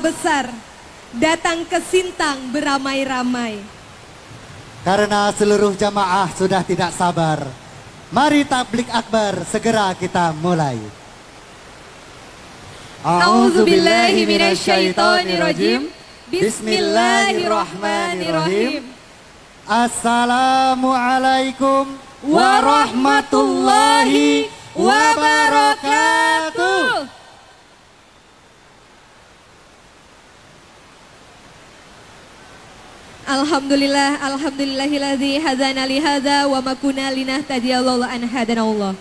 besar datang ke Sintang beramai-ramai. Karena seluruh jamaah sudah tidak sabar, mari tablik akbar segera kita mulai. A'udzubillahi minasyaitonirrajim. Bismillahirrahmanirrahim. Assalamualaikum warahmatullahi wabarakatuh. Alhamdulillah, alhamdulillahilladzi hadzana li hadza wa ma kunna linahtadiya laula an hadanallah.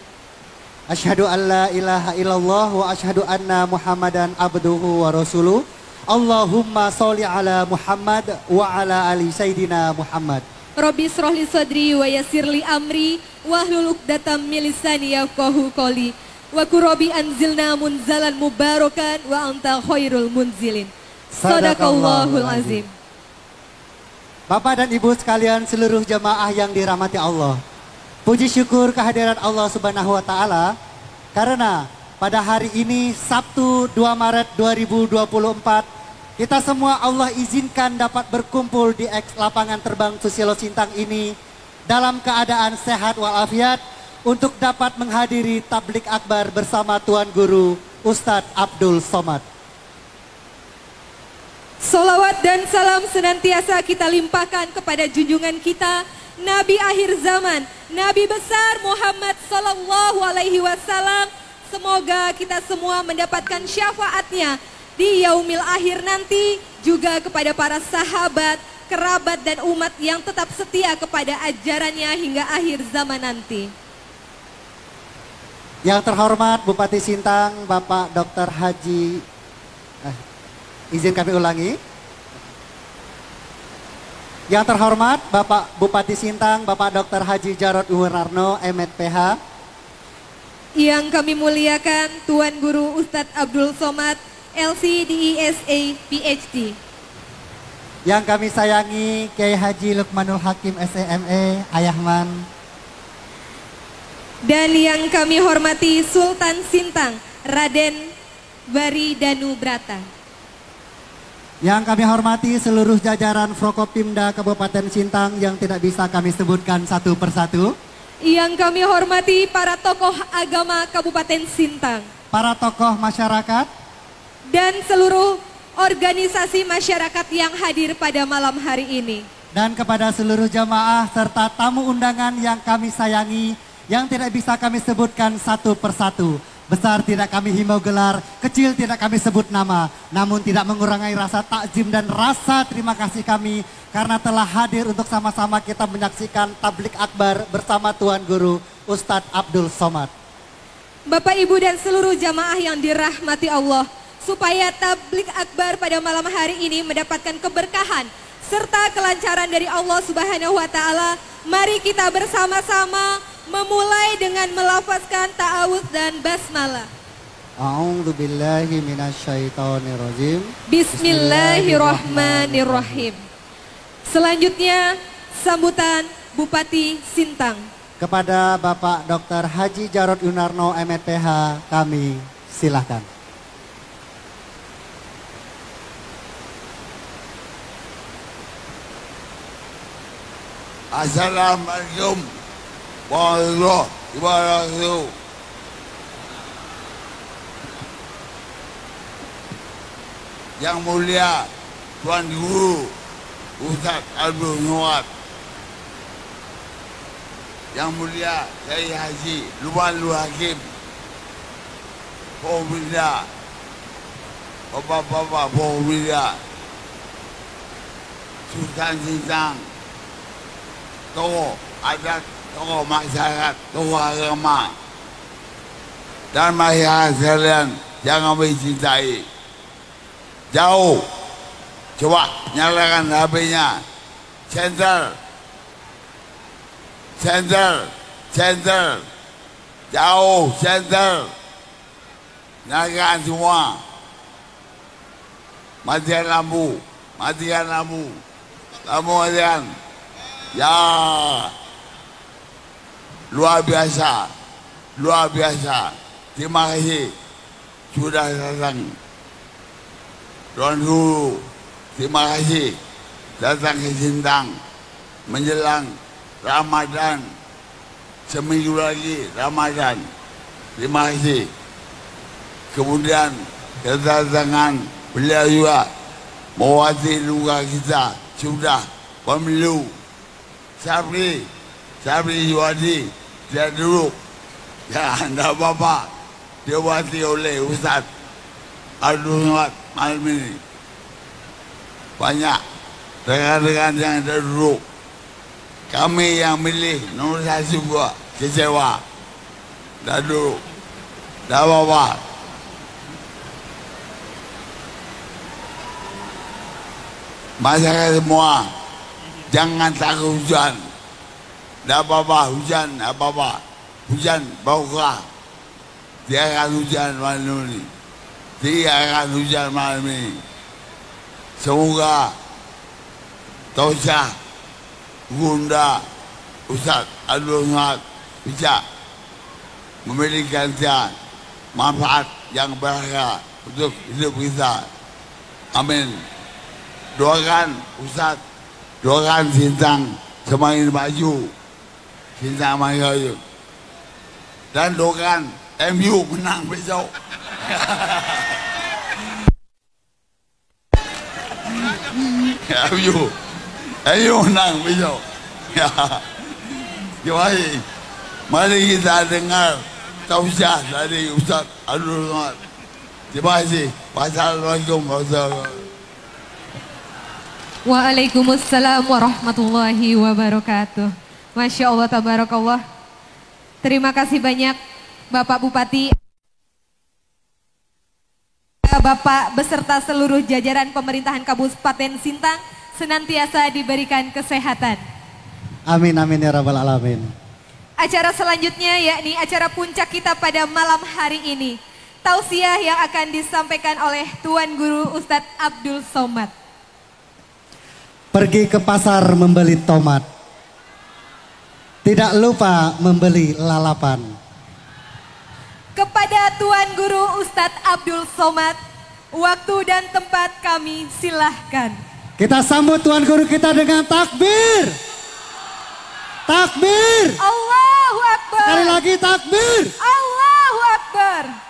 Asyhadu an la ilaha illallah wa asyhadu anna Muhammadan abduhu wa rasuluh. Allahumma sholli ala Muhammad wa ala ali sayyidina Muhammad. Rabbi shrah li sadri wa yassir li amri wahlul 'uqdatam min lisani yafqahu qawli. Wa qurbi anzilna munzalan mubarakan wa anta khairul munzilin. Shadaqallahul azim. Bapak dan Ibu sekalian, seluruh jamaah yang dirahmati Allah, puji syukur kehadiran Allah Subhanahu wa Ta'ala, karena pada hari ini Sabtu 2 Maret 2024 kita semua Allah izinkan dapat berkumpul di lapangan terbang Susilo Sintang ini dalam keadaan sehat walafiat untuk dapat menghadiri tablik akbar bersama Tuan Guru Ustadz Abdul Somad. Salawat dan salam senantiasa kita limpahkan kepada junjungan kita, Nabi akhir zaman, Nabi besar Muhammad Sallallahu Alaihi Wasallam. Semoga kita semua mendapatkan syafaatnya di yaumil akhir nanti, juga kepada para sahabat, kerabat dan umat yang tetap setia kepada ajarannya hingga akhir zaman nanti. Yang terhormat Bupati Sintang, Bapak Dr. Haji, izin kami ulangi. Yang terhormat Bapak Bupati Sintang, Bapak Dr. Haji Jarod Wunarno, M.Ph. Yang kami muliakan Tuan Guru Ustadz Abdul Somad, LC.DESA, PhD. Yang kami sayangi Kiai Haji Lukmanul Hakim, SEME, Ayahman. Dan yang kami hormati Sultan Sintang, Raden Bari Danu Brata. Yang kami hormati seluruh jajaran Frokopimda Kabupaten Sintang yang tidak bisa kami sebutkan satu persatu. Yang kami hormati para tokoh agama Kabupaten Sintang. Para tokoh masyarakat. Dan seluruh organisasi masyarakat yang hadir pada malam hari ini. Dan kepada seluruh jamaah serta tamu undangan yang kami sayangi, yang tidak bisa kami sebutkan satu persatu. Besar tidak kami himbau gelar, kecil tidak kami sebut nama, namun tidak mengurangi rasa takzim dan rasa terima kasih kami karena telah hadir untuk sama-sama kita menyaksikan tablik akbar bersama Tuan Guru Ustadz Abdul Somad. Bapak, Ibu dan seluruh jamaah yang dirahmati Allah, supaya tablik akbar pada malam hari ini mendapatkan keberkahan serta kelancaran dari Allah Subhanahu wa Ta'ala, mari kita bersama-sama memulai dengan melafazkan ta'awudz dan basmalah. A'udzubillahi minasyaitonirrajim. Bismillahirrahmanirrahim. Selanjutnya sambutan Bupati Sintang. Kepada Bapak Dr. Haji Jarod Wunarno, M.Ph, kami silahkan. Assalamualaikum warahmatullahi wabarakatuh. Yang mulia Tuan Guru Ustadz Abdul Somad, yang mulia Kiai Haji Lukmanul Hakim, Pemuda, Bapak-bapak Pemuda, Sultan Sintang, tokoh adat, tokoh masyarakat, tokoh agama, dan masyarakat sekalian yang kami cintai. Jauh, coba nyalakan HP-nya. Center, jauh, center. Nyalakan semua. Matikan lampu, lampu matikan. Ya, luar biasa. Terima kasih sudah datang. Tuan Guru, terima kasih datang ke Sintang menjelang Ramadan. Seminggu lagi Ramadan. Terima kasih. Kemudian kedatangan beliau juga mewakili luka kita sudah pemilu. Sabri Yuadi dia duduk. Ya, tidak apa-apa. Diwakili oleh Ustaz Abdul Somad malam ini. Banyak rekan-rekan yang ada duduk. Kami yang milih nomor 1 juga kecewa. Dah duduk. Dah apa-apa. Masyarakat semua, jangan takut hujan. Dah apa-apa, hujan apa-apa. Hujan barokah. Dia akan hujan malam ini. Dia akan hujan malam ini. Semoga Tausah Gunda Ustaz Abdul Somad bisa memberikan manfaat yang berharga untuk hidup kita. Amin. Doakan Ustaz, doakan Sintang semakin maju, Sintang maju, dan doakan MU menang besok. MU menang besok. Ya, gimana? Mari kita dengar tausiah dari Ustaz Abdul Somad. Terima kasih. Wassalamualaikum warahmatullahi wabarakatuh. Waalaikumsalam warahmatullahi wabarakatuh. Masya Allah, tabarakallah. Terima kasih banyak Bapak Bupati, Bapak beserta seluruh jajaran pemerintahan Kabupaten Sintang senantiasa diberikan kesehatan. Amin amin ya rabbal alamin. Acara selanjutnya yakni acara puncak kita pada malam hari ini. Tausiah yang akan disampaikan oleh Tuan Guru Ustadz Abdul Somad. Pergi ke pasar membeli tomat, tidak lupa membeli lalapan. Kepada Tuan Guru Ustadz Abdul Somad, waktu dan tempat kami silahkan. Kita sambut Tuan Guru kita dengan takbir. Takbir. Allahu Akbar. Sekali lagi takbir. Allahu Akbar.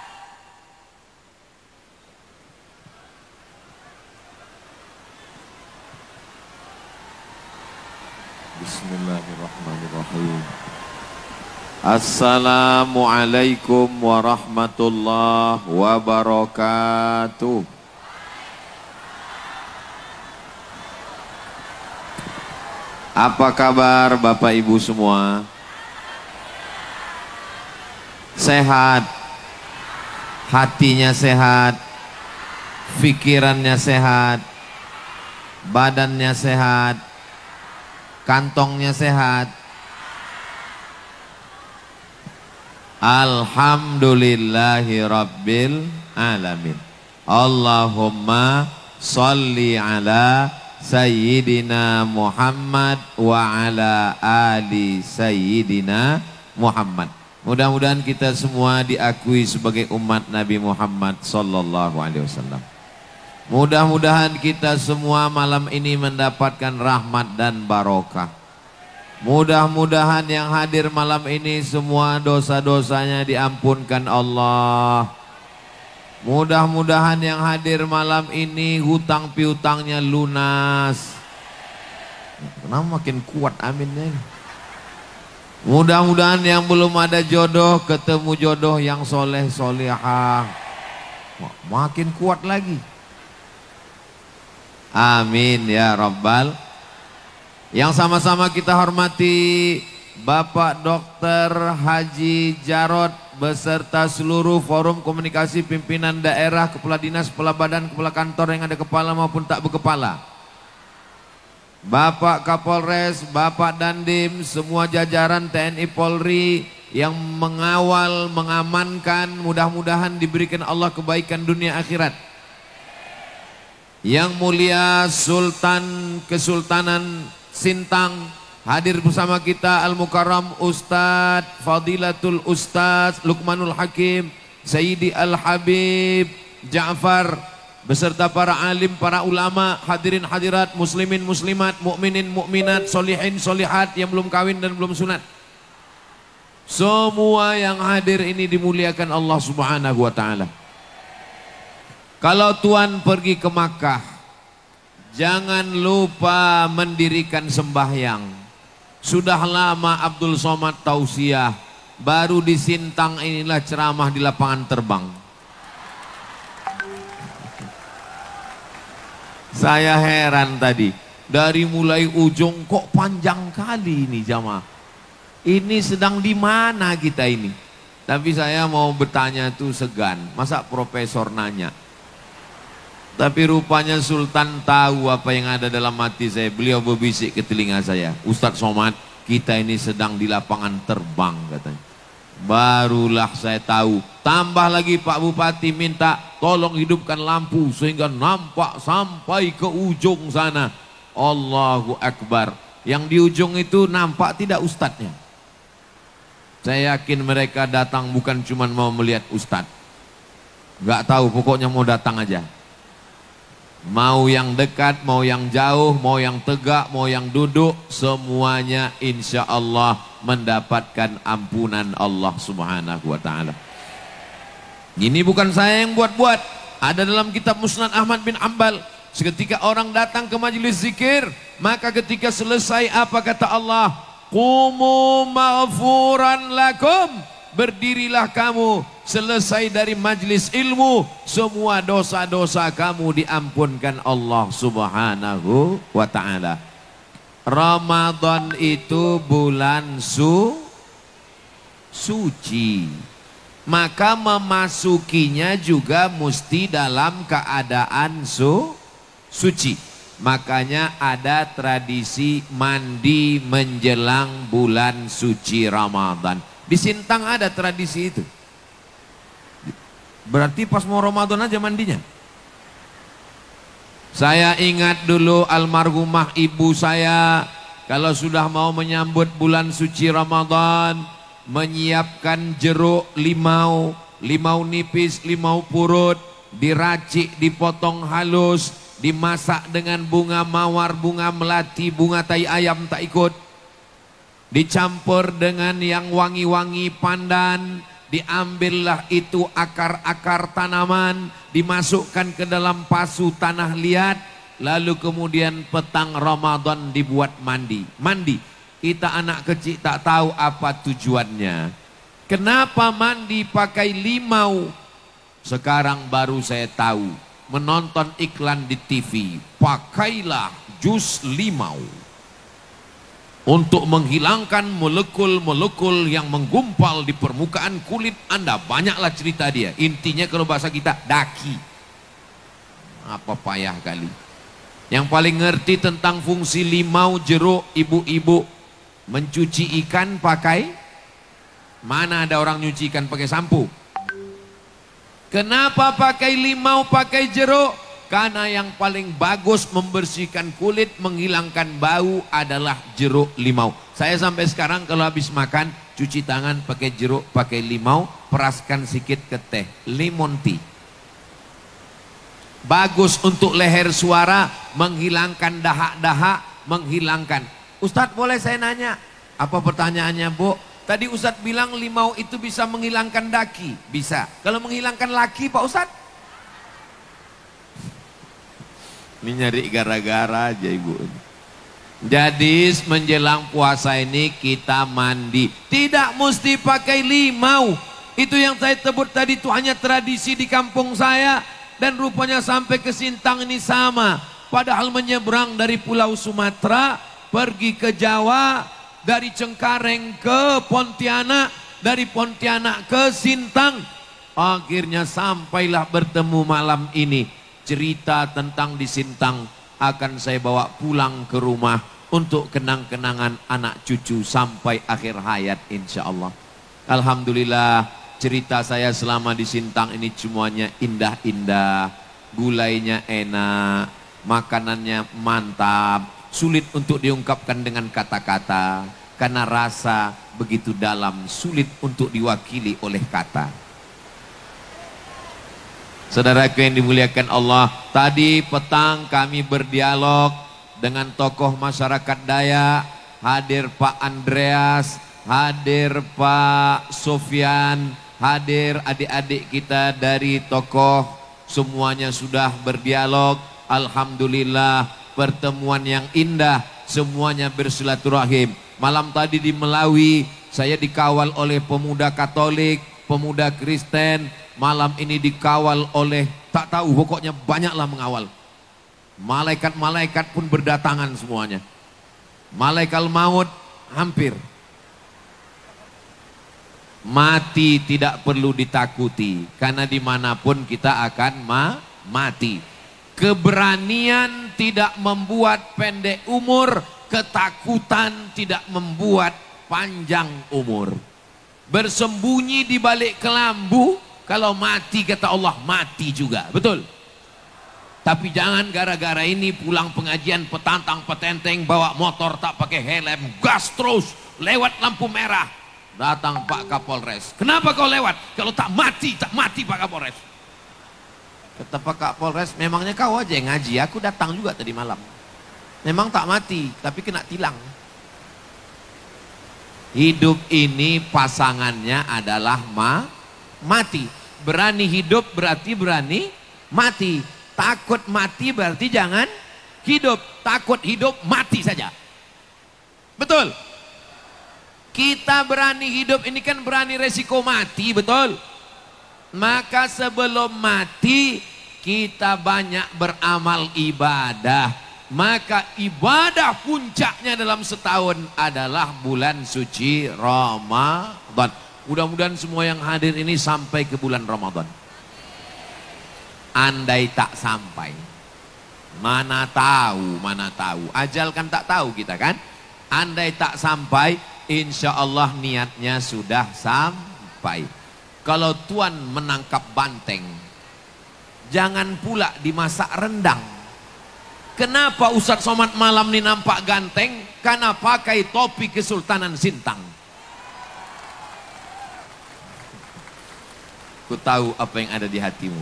Bismillahirrahmanirrahim. Assalamualaikum warahmatullahi wabarakatuh. Apa kabar Bapak Ibu semua? Sehat, hatinya sehat, pikirannya sehat, badannya sehat, kantongnya sehat. Alhamdulillahi Rabbil Alamin. Allahumma salli ala Sayyidina Muhammad wa ala ali Sayyidina Muhammad. Mudah-mudahan kita semua diakui sebagai umat Nabi Muhammad sallallahu alaihi wasallam. Mudah-mudahan kita semua malam ini mendapatkan rahmat dan barokah. Mudah-mudahan yang hadir malam ini semua dosa-dosanya diampunkan Allah. Mudah-mudahan yang hadir malam ini hutang piutangnya lunas. Kenapa makin kuat aminnya? Mudah-mudahan yang belum ada jodoh ketemu jodoh yang soleh solehah. Makin kuat lagi. Amin ya Rabbal. Yang sama-sama kita hormati Bapak Dr. Haji Jarod beserta seluruh forum komunikasi pimpinan daerah, kepala dinas, kepala badan, kepala kantor yang ada kepala maupun tak berkepala. Bapak Kapolres, Bapak Dandim, semua jajaran TNI Polri yang mengawal, mengamankan, mudah-mudahan diberikan Allah kebaikan dunia akhirat. Yang mulia Sultan Kesultanan Sintang hadir bersama kita Al-Mukarram Ustadz Fadilatul Ustadz Luqmanul Hakim Sayyidi Al-Habib Ja'far beserta para alim, para ulama, hadirin hadirat, muslimin muslimat, mukminin mukminat, solihin solihat yang belum kawin dan belum sunat. Semua yang hadir ini dimuliakan Allah Subhanahu wa taala. Kalau tuan pergi ke Makkah, jangan lupa mendirikan sembahyang. Sudah lama Abdul Somad tausiah, baru di Sintang inilah ceramah di lapangan terbang. Saya heran tadi, dari mulai ujung kok panjang kali ini jamaah. Ini sedang di mana kita ini? Tapi saya mau bertanya tuh segan, masa profesor nanya? Tapi rupanya Sultan tahu apa yang ada dalam hati saya. Beliau berbisik ke telinga saya, Ustadz Somad, kita ini sedang di lapangan terbang katanya. Barulah saya tahu. Tambah lagi Pak Bupati minta tolong hidupkan lampu sehingga nampak sampai ke ujung sana. Allahu Akbar. Yang di ujung itu nampak tidak ustadznya. Saya yakin mereka datang bukan cuma mau melihat ustadz. Gak tahu, pokoknya mau datang aja. Mau yang dekat, mau yang jauh, mau yang tegak, mau yang duduk, semuanya insya Allah mendapatkan ampunan Allah Subhanahu wa ta'ala. Ini bukan saya yang buat-buat, ada dalam kitab Musnad Ahmad bin Ambal. Seketika orang datang ke majelis zikir, maka ketika selesai apa kata Allah? Qumu maghfuran lakum, berdirilah kamu, selesai dari majlis ilmu, semua dosa-dosa kamu diampunkan Allah Subhanahu wa ta'ala. Ramadan itu bulan suci, maka memasukinya juga mesti dalam keadaan suci. Makanya ada tradisi mandi menjelang bulan suci Ramadan. Di Sintang ada tradisi itu. Berarti pas mau Ramadan aja mandinya. Saya ingat dulu almarhumah ibu saya, kalau sudah mau menyambut bulan suci Ramadan, menyiapkan jeruk limau, limau nipis, limau purut, diracik, dipotong halus, dimasak dengan bunga mawar, bunga melati, bunga tai ayam tak ikut, dicampur dengan yang wangi-wangi pandan, diambillah itu akar-akar tanaman, dimasukkan ke dalam pasu tanah liat, lalu kemudian petang Ramadan dibuat mandi. Mandi, kita anak kecil tak tahu apa tujuannya. Kenapa mandi pakai limau? Sekarang baru saya tahu, menonton iklan di TV, pakailah jus limau untuk menghilangkan molekul-molekul yang menggumpal di permukaan kulit Anda. Banyaklah cerita dia. Intinya kalau bahasa kita, daki. Apa payah kali. Yang paling ngerti tentang fungsi limau, jeruk, ibu-ibu mencuci ikan pakai, mana ada orang nyuci ikan pakai sampo? Kenapa pakai limau, pakai jeruk? Karena yang paling bagus membersihkan kulit, menghilangkan bau adalah jeruk limau. Saya sampai sekarang kalau habis makan, cuci tangan pakai jeruk, pakai limau, peraskan sedikit ke teh, lemon tea. Bagus untuk leher suara, menghilangkan dahak-dahak, menghilangkan. Ustadz boleh saya nanya? Apa pertanyaannya, Bu? Tadi Ustadz bilang limau itu bisa menghilangkan daki. Bisa. Kalau menghilangkan laki Pak Ustadz? Ini nyari gara-gara aja ibu. Jadi menjelang puasa ini kita mandi. Tidak mesti pakai limau. Itu yang saya sebut tadi itu hanya tradisi di kampung saya. Dan rupanya sampai ke Sintang ini sama. Padahal menyeberang dari Pulau Sumatera, pergi ke Jawa, dari Cengkareng ke Pontianak, dari Pontianak ke Sintang. Akhirnya sampailah bertemu malam ini. Cerita tentang di Sintang akan saya bawa pulang ke rumah untuk kenang-kenangan anak cucu sampai akhir hayat insya Allah. Alhamdulillah cerita saya selama di Sintang ini semuanya indah-indah, gulainya enak, makanannya mantap, sulit untuk diungkapkan dengan kata-kata karena rasa begitu dalam, sulit untuk diwakili oleh kata. Saudaraku yang dimuliakan Allah, tadi petang kami berdialog dengan tokoh masyarakat Dayak, hadir Pak Andreas, hadir Pak Sofyan, hadir adik-adik kita dari tokoh, semuanya sudah berdialog. Alhamdulillah, pertemuan yang indah, semuanya bersilaturahim. Malam tadi di Melawi, saya dikawal oleh pemuda Katolik, pemuda Kristen. Malam ini dikawal oleh, tak tahu, pokoknya banyaklah mengawal. Malaikat-malaikat pun berdatangan semuanya. Malaikat maut hampir. Mati tidak perlu ditakuti, karena dimanapun kita akan mati. Keberanian tidak membuat pendek umur, ketakutan tidak membuat panjang umur. Bersembunyi di balik kelambu, kalau mati kata Allah mati juga, betul? Tapi jangan gara-gara ini pulang pengajian petantang petenteng, bawa motor tak pakai helm, gas terus, lewat lampu merah. Datang Pak Kapolres, kenapa kau lewat? Kalau tak mati Pak Kapolres. Kata Pak Kapolres, memangnya kau aja yang ngaji, aku datang juga tadi malam. Memang tak mati, tapi kena tilang. Hidup ini pasangannya adalah mati. Berani hidup berarti berani mati. Takut mati berarti jangan hidup. Takut hidup mati saja. Betul? Kita berani hidup ini kan berani resiko mati, betul? Maka sebelum mati kita banyak beramal ibadah. Maka ibadah puncaknya dalam setahun adalah bulan suci Ramadan. Mudah-mudahan semua yang hadir ini sampai ke bulan Ramadan. Andai tak sampai, mana tahu. Ajal kan tak tahu kita kan. Andai tak sampai, insya Allah niatnya sudah sampai. Kalau Tuhan menangkap banteng, jangan pula dimasak rendang. Kenapa Ustadz Somad malam ini nampak ganteng? Karena pakai topi Kesultanan Sintang. Ku tahu apa yang ada di hatimu.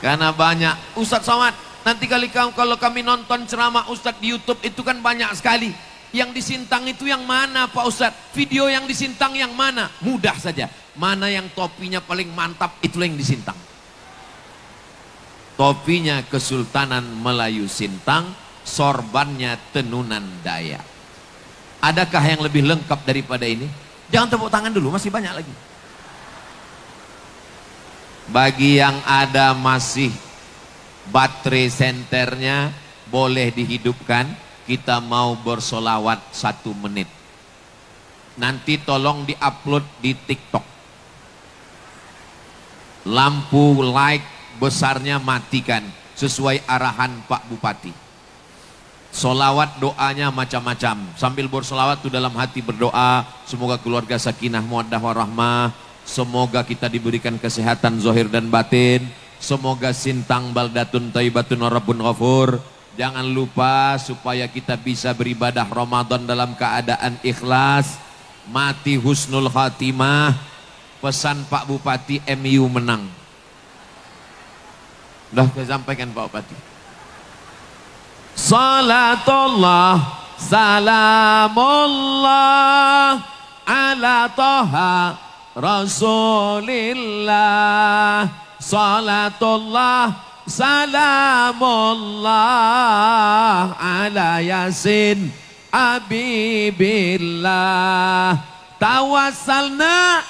Karena banyak, Ustadz Somad, nanti kalau kami nonton ceramah Ustadz di YouTube itu kan banyak sekali. Yang di Sintang itu yang mana Pak Ustadz? Video yang di Sintang yang mana? Mudah saja. Mana yang topinya paling mantap, itulah yang di Sintang. Topinya Kesultanan Melayu Sintang, sorbannya tenunan Dayak. Adakah yang lebih lengkap daripada ini? Jangan tepuk tangan dulu, masih banyak lagi. Bagi yang ada masih baterai senternya, boleh dihidupkan. Kita mau bersolawat 1 menit. Nanti tolong diupload di TikTok. Lampu like besarnya matikan sesuai arahan Pak Bupati. Solawat doanya macam-macam. Sambil bersolawat tuh dalam hati berdoa, semoga keluarga sakinah mawaddah warahmah, semoga kita diberikan kesehatan zahir dan batin, semoga Sintang baldatun thayyibatun rabbun ghafur. Jangan lupa supaya kita bisa beribadah Ramadan dalam keadaan ikhlas, mati husnul khatimah. Pesan Pak Bupati, MU menang. Udah saya sampaikan Pak Bupati. Salatullah salamullah ala Taha Rasulillah. Salatullah salamullah ala Yasin Habibillah. Tawassalna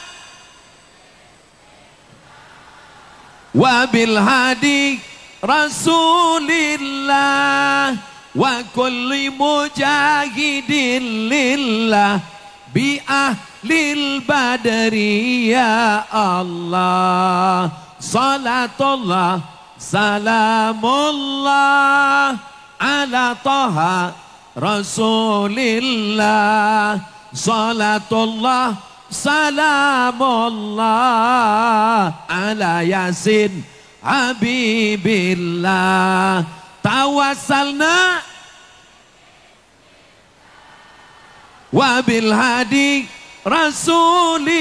wabil hadi Rasulillah wa kulli mujahidin lillah bi ahlil badri ya Allah. Salatullah salamullah ala Taha Rasulillah. Salatullah salamullah ala Yasin Habibillah. Tawassalna wabil hadi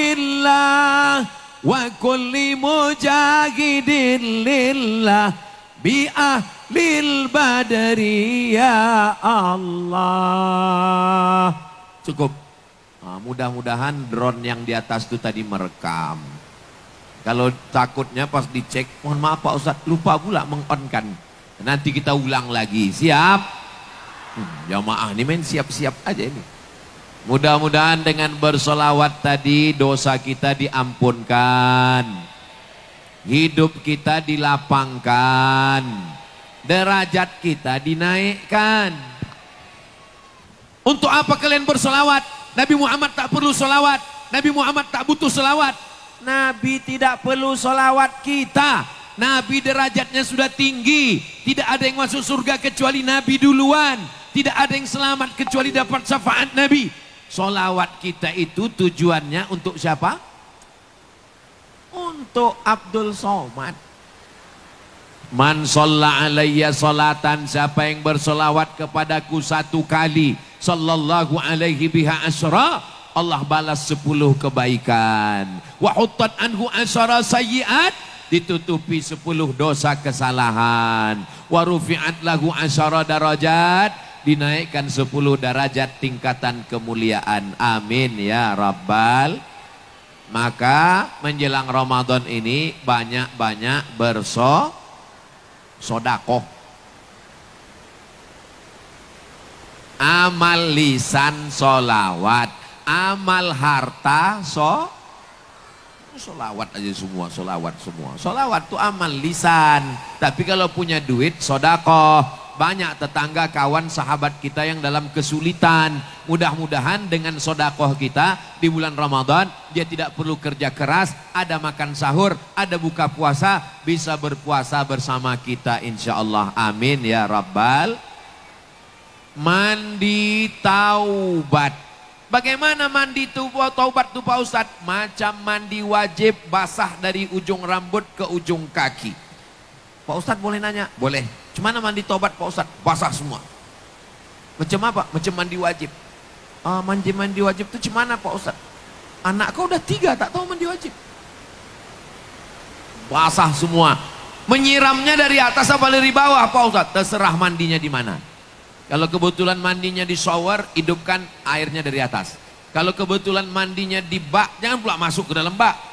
Rasulillah wa kulli mujahidin lillah bi ahlil badri ya Allah. Cukup. Nah, mudah-mudahan drone yang di atas itu tadi merekam. Kalau takutnya pas dicek, mohon maaf Pak Ustadz, lupa pula meng-on-kan. Nanti kita ulang lagi, siap? Jamaah ini main siap-siap aja ini. Mudah-mudahan dengan bersolawat tadi dosa kita diampunkan. Hidup kita dilapangkan. Derajat kita dinaikkan. Untuk apa kalian bersolawat? Nabi Muhammad tak perlu solawat. Nabi Muhammad tak butuh solawat. Nabi tidak perlu solawat kita. Nabi derajatnya sudah tinggi. Tidak ada yang masuk surga kecuali Nabi duluan. Tidak ada yang selamat kecuali dapat syafaat Nabi. Solawat kita itu tujuannya untuk siapa? Untuk Abdul Somad. Man sholla alayya sholatan, siapa yang bersolawat kepadaku satu kali, sallallahu alaihi biha asyra, Allah balas 10 kebaikan. Wa huttat anhu asyara sayyiat, ditutupi 10 dosa kesalahan. Wa rufi'at lahu asyara darajat, dinaikkan 10 derajat tingkatan kemuliaan. Amin ya Rabbal. Maka menjelang Ramadan ini banyak-banyak bersodakoh. Amal lisan solawat, amal harta solawat aja semua, solawat semua. Solawat itu amal lisan. Tapi kalau punya duit sodakoh. Banyak tetangga, kawan, sahabat kita yang dalam kesulitan. Mudah-mudahan dengan sodakoh kita di bulan Ramadan, dia tidak perlu kerja keras, ada makan sahur, ada buka puasa, bisa berpuasa bersama kita insya Allah. Amin ya Rabbal. Mandi taubat. Bagaimana mandi taubat itu Pak Ustadz? Macam mandi wajib, basah dari ujung rambut ke ujung kaki. Pak Ustadz boleh nanya? Boleh. Cuma mandi taubat Pak Ustadz? Basah semua. Macam apa? Macam mandi wajib. Mandi wajib itu gimana Pak Ustadz? Anak kau udah 3 tak tahu mandi wajib. Basah semua. Menyiramnya dari atas apa dari bawah Pak Ustadz? Terserah mandinya di mana. Kalau kebetulan mandinya di shower, hidupkan airnya dari atas. Kalau kebetulan mandinya di bak, jangan pula masuk ke dalam bak.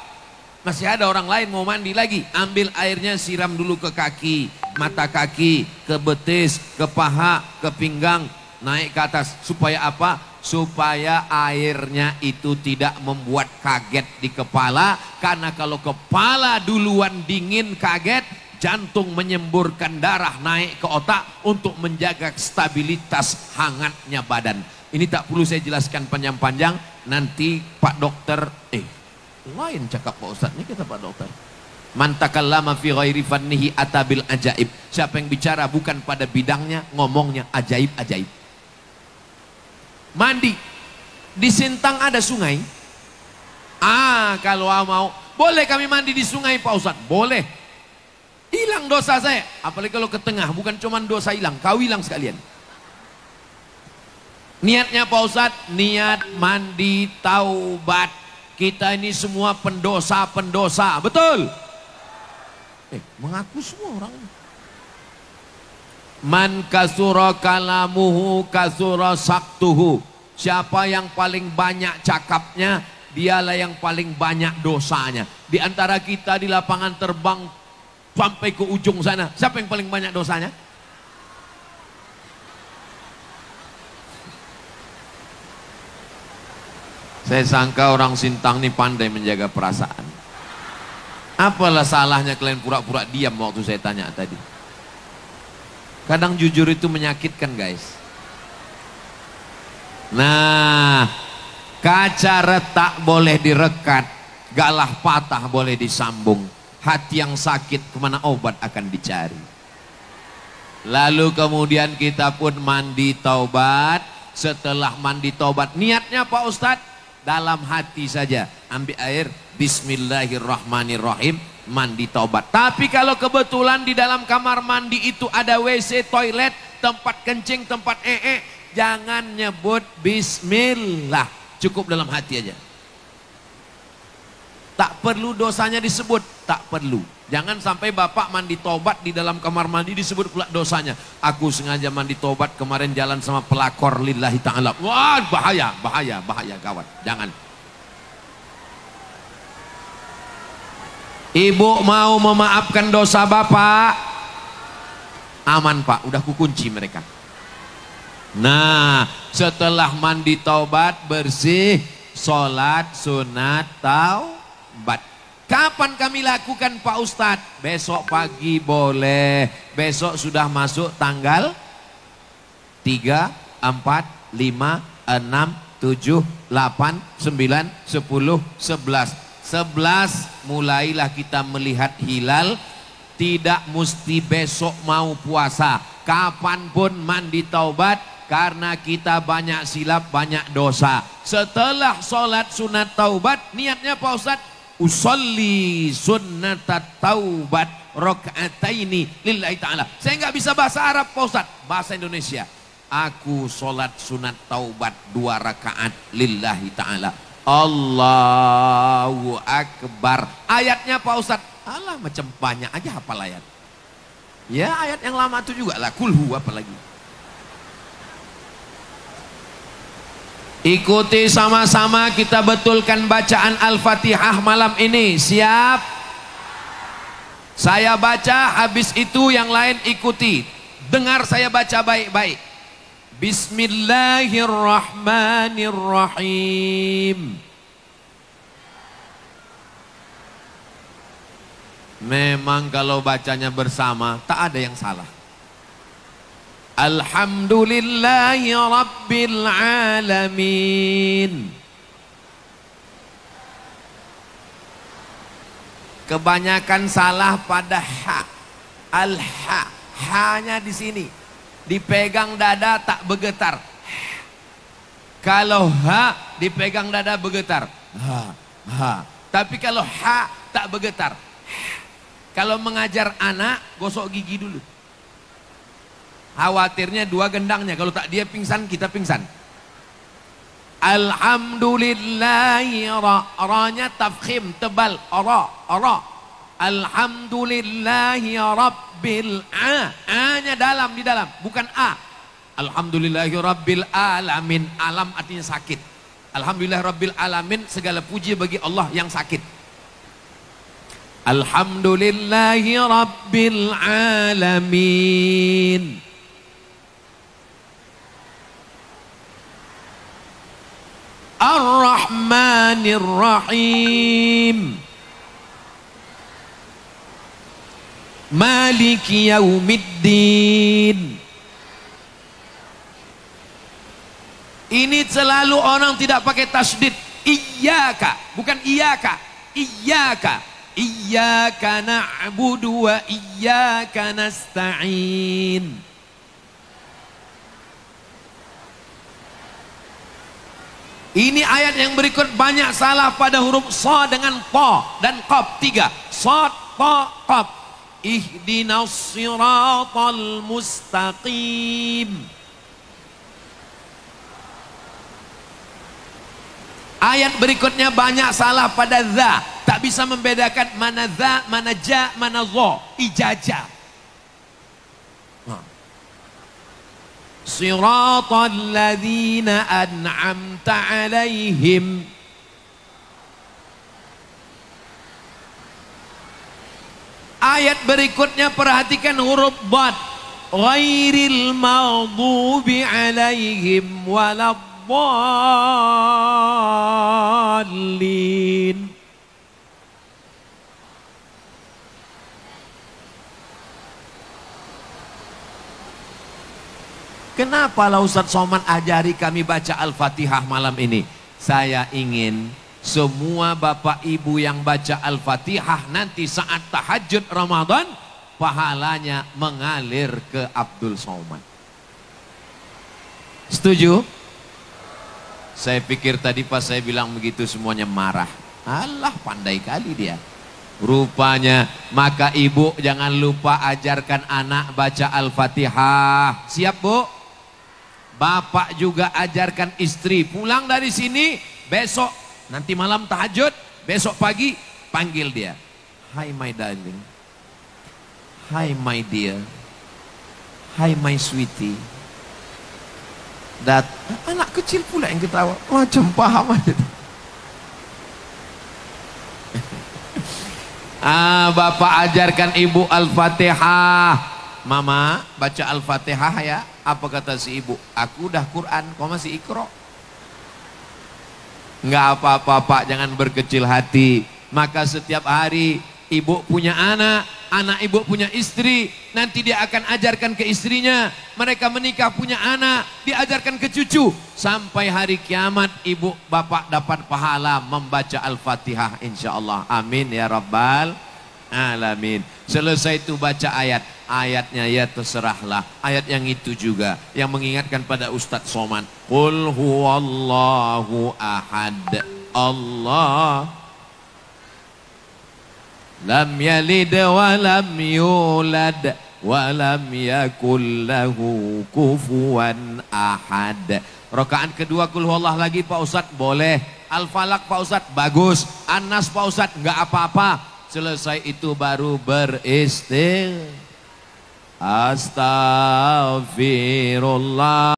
Masih ada orang lain mau mandi lagi, ambil airnya siram dulu ke kaki, mata kaki, ke betis, ke paha, ke pinggang, naik ke atas. Supaya apa? Supaya airnya itu tidak membuat kaget di kepala. Karena kalau kepala duluan dingin kaget, jantung menyemburkan darah naik ke otak untuk menjaga stabilitas hangatnya badan. Ini tak perlu saya jelaskan panjang-panjang. Nanti Pak Dokter, lain cakap Pak Ustadz, ini kata Pak Dokter. Man takallama fi ghairi fannihi atabil ajaib. Siapa yang bicara bukan pada bidangnya, ngomongnya ajaib-ajaib. Mandi di Sintang ada sungai. Kalau mau, boleh kami mandi di sungai Pak Ustadz? Boleh. Hilang dosa saya. Apalagi kalau ke tengah, bukan cuma dosa hilang, kau hilang sekalian. Niatnya Pak Ustadz, niat mandi taubat. Kita ini semua pendosa-pendosa, betul? Mengaku semua orang ini. Man kasura kalamuhu kasura saktuhu. Siapa yang paling banyak cakapnya, dialah yang paling banyak dosanya. Di antara kita di lapangan terbang sampai ke ujung sana, siapa yang paling banyak dosanya? Saya sangka orang Sintang ini pandai menjaga perasaan. Apalah salahnya kalian pura-pura diam waktu saya tanya tadi? Kadang jujur itu menyakitkan guys. Nah, kaca retak boleh direkat, galah patah boleh disambung. Hati yang sakit kemana obat akan dicari. Lalu kemudian kita pun mandi taubat. Setelah mandi taubat, niatnya Pak Ustadz, dalam hati saja, ambil air, bismillahirrahmanirrahim, mandi taubat. Tapi kalau kebetulan di dalam kamar mandi itu ada WC, toilet, tempat kencing, tempat jangan nyebut bismillah, cukup dalam hati aja. Tak perlu dosanya disebut, tak perlu. Jangan sampai bapak mandi tobat di dalam kamar mandi disebut pula dosanya. Aku sengaja mandi tobat kemarin jalan sama pelakor lillahi ta'ala. Wah, bahaya, bahaya, bahaya, gawat. Jangan. Ibu mau memaafkan dosa bapak? Aman pak, udah kukunci mereka. Nah, setelah mandi taubat bersih, sholat sunat taubat. Kapan kami lakukan Pak Ustadz? Besok pagi boleh. Besok sudah masuk tanggal 3, 4, 5, 6, 7, 8, 9, 10, 11. 11 mulailah kita melihat hilal. Tidak mesti besok mau puasa. Kapanpun mandi taubat. Karena kita banyak silap, banyak dosa. Setelah sholat sunat taubat, niatnya Pak Ustadz, usolli sunnatat taubat rakaataini lillahi ta'ala. Saya nggak bisa bahasa Arab Pak Ustadz, bahasa Indonesia. Aku sholat sunat taubat 2 rakaat lillahi ta'ala. Allahu Akbar. Ayatnya Pak Ustadz, alah macam banyak aja hafal ayat. Ya ayat yang lama itu juga lah, kulhu apalagi. Ikuti sama-sama kita betulkan bacaan Al-Fatihah malam ini. Siap? Saya baca, habis itu yang lain ikuti. Dengar saya baca baik-baik. Bismillahirrahmanirrahim. Memang kalau bacanya bersama tak ada yang salah. Alhamdulillahi Rabbil Alamin. Kebanyakan salah pada ha. Al-ha. Ha-nya di sini. Dipegang dada tak bergetar. Kalau ha dipegang dada bergetar. Ha. Ha. Tapi kalau ha tak bergetar. Kalau mengajar anak gosok gigi dulu. Khawatirnya 2 gendangnya, kalau tak dia pingsan kita pingsan. Alhamdulillahi ra-nya tafkhim tebal ra. Alhamdulillahi rabbil a-nya dalam di dalam bukan a. Alhamdulillahi rabbil alamin, alam artinya sakit. Alhamdulillah rabbil alamin, segala puji bagi Allah yang sakit. Alhamdulillahi rabbil alamin. Ar-Rahmanir Rahim. Maliki Yaumiddin. Ini selalu orang tidak pakai tasydid. Iyyaka, bukan iyaka. Iyyaka. Iyyaka na'budu wa iyyaka nasta'in. Ini ayat yang berikut banyak salah pada huruf sa dengan ta dan qaf 3. Sa, ta, qaf. Ihdinas siratal mustaqim. Ayat berikutnya banyak salah pada za. Tak bisa membedakan mana za, mana ja, mana za. Ijajah. Siratal ladzina an'amta alaihim. Ayat berikutnya perhatikan huruf dad. Ghairil maghdubi alaihim waladdallin. Kenapa lah Ustadz Somad ajari kami baca Al-Fatihah malam ini? Saya ingin semua bapak ibu yang baca Al-Fatihah nanti saat tahajud Ramadan, pahalanya mengalir ke Abdul Somad. Setuju? Saya pikir tadi pas saya bilang begitu semuanya marah. Alah, pandai kali dia. Rupanya, maka ibu jangan lupa ajarkan anak baca Al-Fatihah. Siap bu? Bapak juga ajarkan istri. Pulang dari sini besok, nanti malam tahajud, besok pagi panggil dia. Hi my darling. Hi my dear. Hi my sweetie. Anak kecil pula yang ketawa. Macam paham aja. Bapak ajarkan ibu Al-Fatihah. Mama baca Al-Fatihah ya. Apa kata si ibu? Aku udah Quran, kau masih Iqra. Enggak apa-apa Pak, jangan berkecil hati. Maka setiap hari ibu punya anak ibu punya istri, nanti dia akan ajarkan ke istrinya. Mereka menikah punya anak, diajarkan ke cucu. Sampai hari kiamat ibu bapak dapat pahala membaca Al-Fatihah insyaallah. Amin ya rabbal alamin. Selesai itu baca ayatnya ya terserahlah. Ayat yang itu juga yang mengingatkan pada Ustadz Somad. Qul huwallahu ahad. Allah lam yalid wa lam yulad wa lam yakul lahu kufuwan ahad. Rakaat kedua qul huwallah lagi Pak Ustadz boleh. Al-Falaq Pak Ustadz bagus. An-Nas Pak Ustadz enggak apa-apa. Selesai itu baru beristighfar. Astaghfirullah.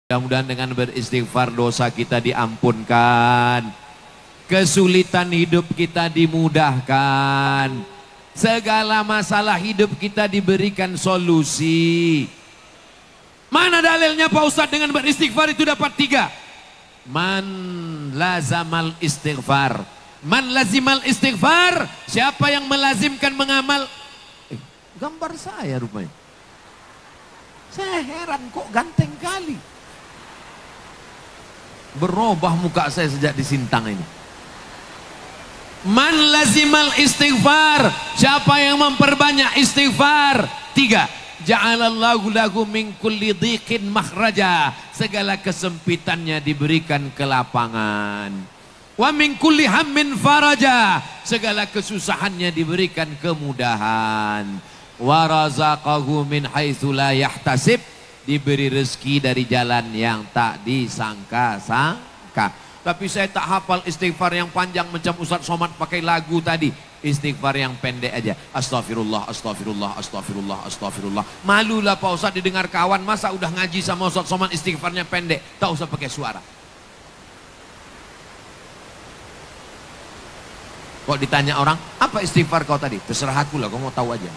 Mudah-mudahan dengan beristighfar dosa kita diampunkan, kesulitan hidup kita dimudahkan, segala masalah hidup kita diberikan solusi. Mana dalilnya Pak Ustadz dengan beristighfar itu dapat 3? Man lazamal istighfar. Man lazimal istighfar. Siapa yang melazimkan mengamal. Gambar saya rupanya. Saya heran kok ganteng kali. Berubah muka saya sejak di Sintang ini. Man lazimal istighfar. Siapa yang memperbanyak istighfar? 3. Ja'alallahu lahu min kulli dhiqin makhraja. Segala kesempitannya diberikan kelapangan. Wa min kulli hammin faraja. Segala kesusahannya diberikan kemudahan. Wa razaqahu min haitsu la yahtasib. Diberi rezeki dari jalan yang tak disangka-sangka. Tapi saya tak hafal istighfar yang panjang macam Ustadz Somad pakai lagu tadi. Istighfar yang pendek aja. Astagfirullah, astagfirullah, astagfirullah, astagfirullah. Malulah Pak Ustadz didengar kawan. Masa udah ngaji sama Ustadz Somad istighfarnya pendek. Tak usah pakai suara. Kok ditanya orang, apa istighfar kau tadi? Terserah aku lah, kau mau tahu aja.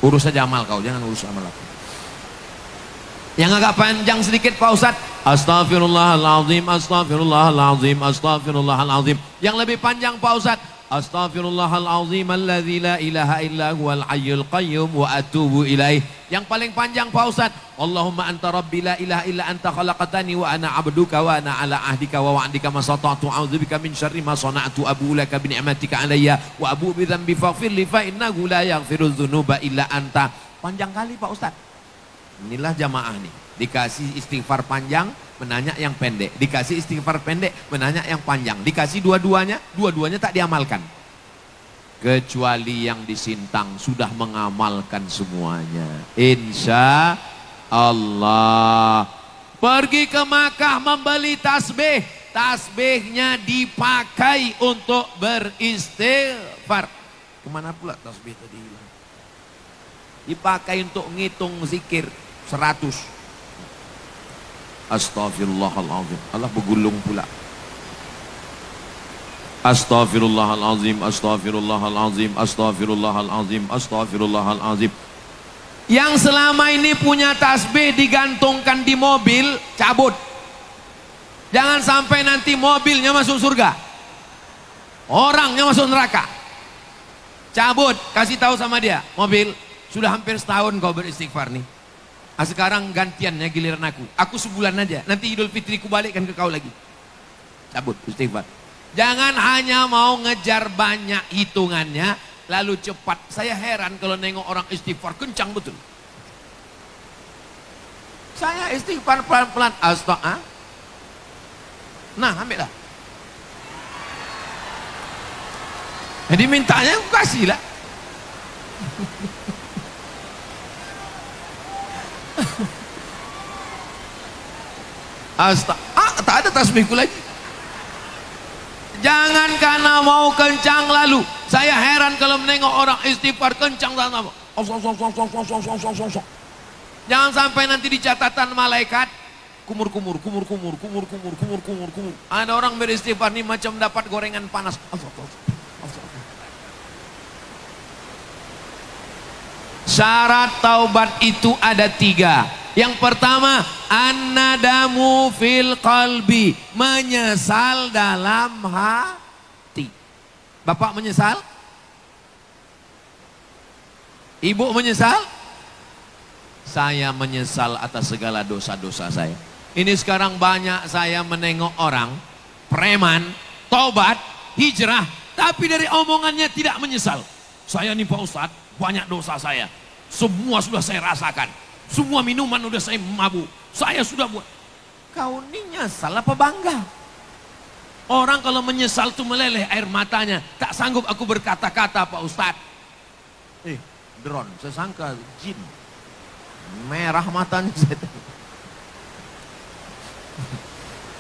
Urus saja amal kau, jangan urus amal aku. Yang agak panjang sedikit Pak Ustadz. Astaghfirullahaladzim, astaghfirullahaladzim, astaghfirullahaladzim. Yang lebih panjang Pak Ustadz. Astaghfirullahaladzim alladzi la ilaha illa huwal hayyul qayyum wa atubu ilaih. Yang paling panjang Pak Ustadz. Allahumma anta rabbi la ilaha illa anta khalaqtani wa ana abduka wa ana ala ahdika wa wa'dika ma sata'tu a'udzubika min syarri ma sana'tu abu laka bi ni'matika alayya wa abu bi dzambi faghfir li fa innahu la yaghfiru dzunuba illa anta. Panjang kali Pak Ustadz. Inilah jamaah nih, dikasih istighfar panjang, menanya yang pendek. Dikasih istighfar pendek, menanya yang panjang. Dikasih dua-duanya, dua-duanya tak diamalkan. Kecuali yang di Sintang sudah mengamalkan semuanya. Insya Allah. Pergi ke Makkah membeli tasbih. Tasbihnya dipakai untuk beristighfar. Kemana pula tasbih tadi hilang? Dipakai untuk ngitung zikir 100. Astaghfirullahaladzim. Allah bergulung pula. Astaghfirullahaladzim, astaghfirullahaladzim, astaghfirullahaladzim, astaghfirullahaladzim. Yang selama ini punya tasbih digantungkan di mobil, cabut. Jangan sampai nanti mobilnya masuk surga, orangnya masuk neraka. Cabut, kasih tahu sama dia, mobil sudah hampir setahun kau beristighfar nih. Nah, sekarang gantiannya giliran aku sebulan aja, nanti Idul Fitri ku balikkan ke kau lagi. Cabut, istighfar. Jangan hanya mau ngejar banyak hitungannya, lalu cepat. Saya heran kalau nengok orang istighfar kencang betul. Saya istighfar pelan-pelan, astagfirullah. Nah, ambil lah. Jadi mintanya aku kasih lah. Tak ada tasbihku lagi. Jangan karena mau kencang lalu. Saya heran kalau menengok orang istighfar kencang sama. Jangan sampai nanti di catatan malaikat kumur. Ada orang beristighfar nih macam dapat gorengan panas. Syarat taubat itu ada 3. Yang pertama, an-nadamu fil qalbi, menyesal dalam hati. Bapak menyesal? Ibu menyesal? Saya menyesal atas segala dosa-dosa saya. Ini sekarang banyak saya menengok orang preman, taubat, hijrah, tapi dari omongannya tidak menyesal. Saya nih Pak Ustadz, banyak dosa saya. Semua sudah saya rasakan. Semua minuman sudah saya mabuk. Saya sudah buat. Kau ini nyesal apa bangga? Orang kalau menyesal tuh meleleh air matanya. Tak sanggup aku berkata-kata Pak Ustadz. Drone, saya sangka jin. Merah matanya saya.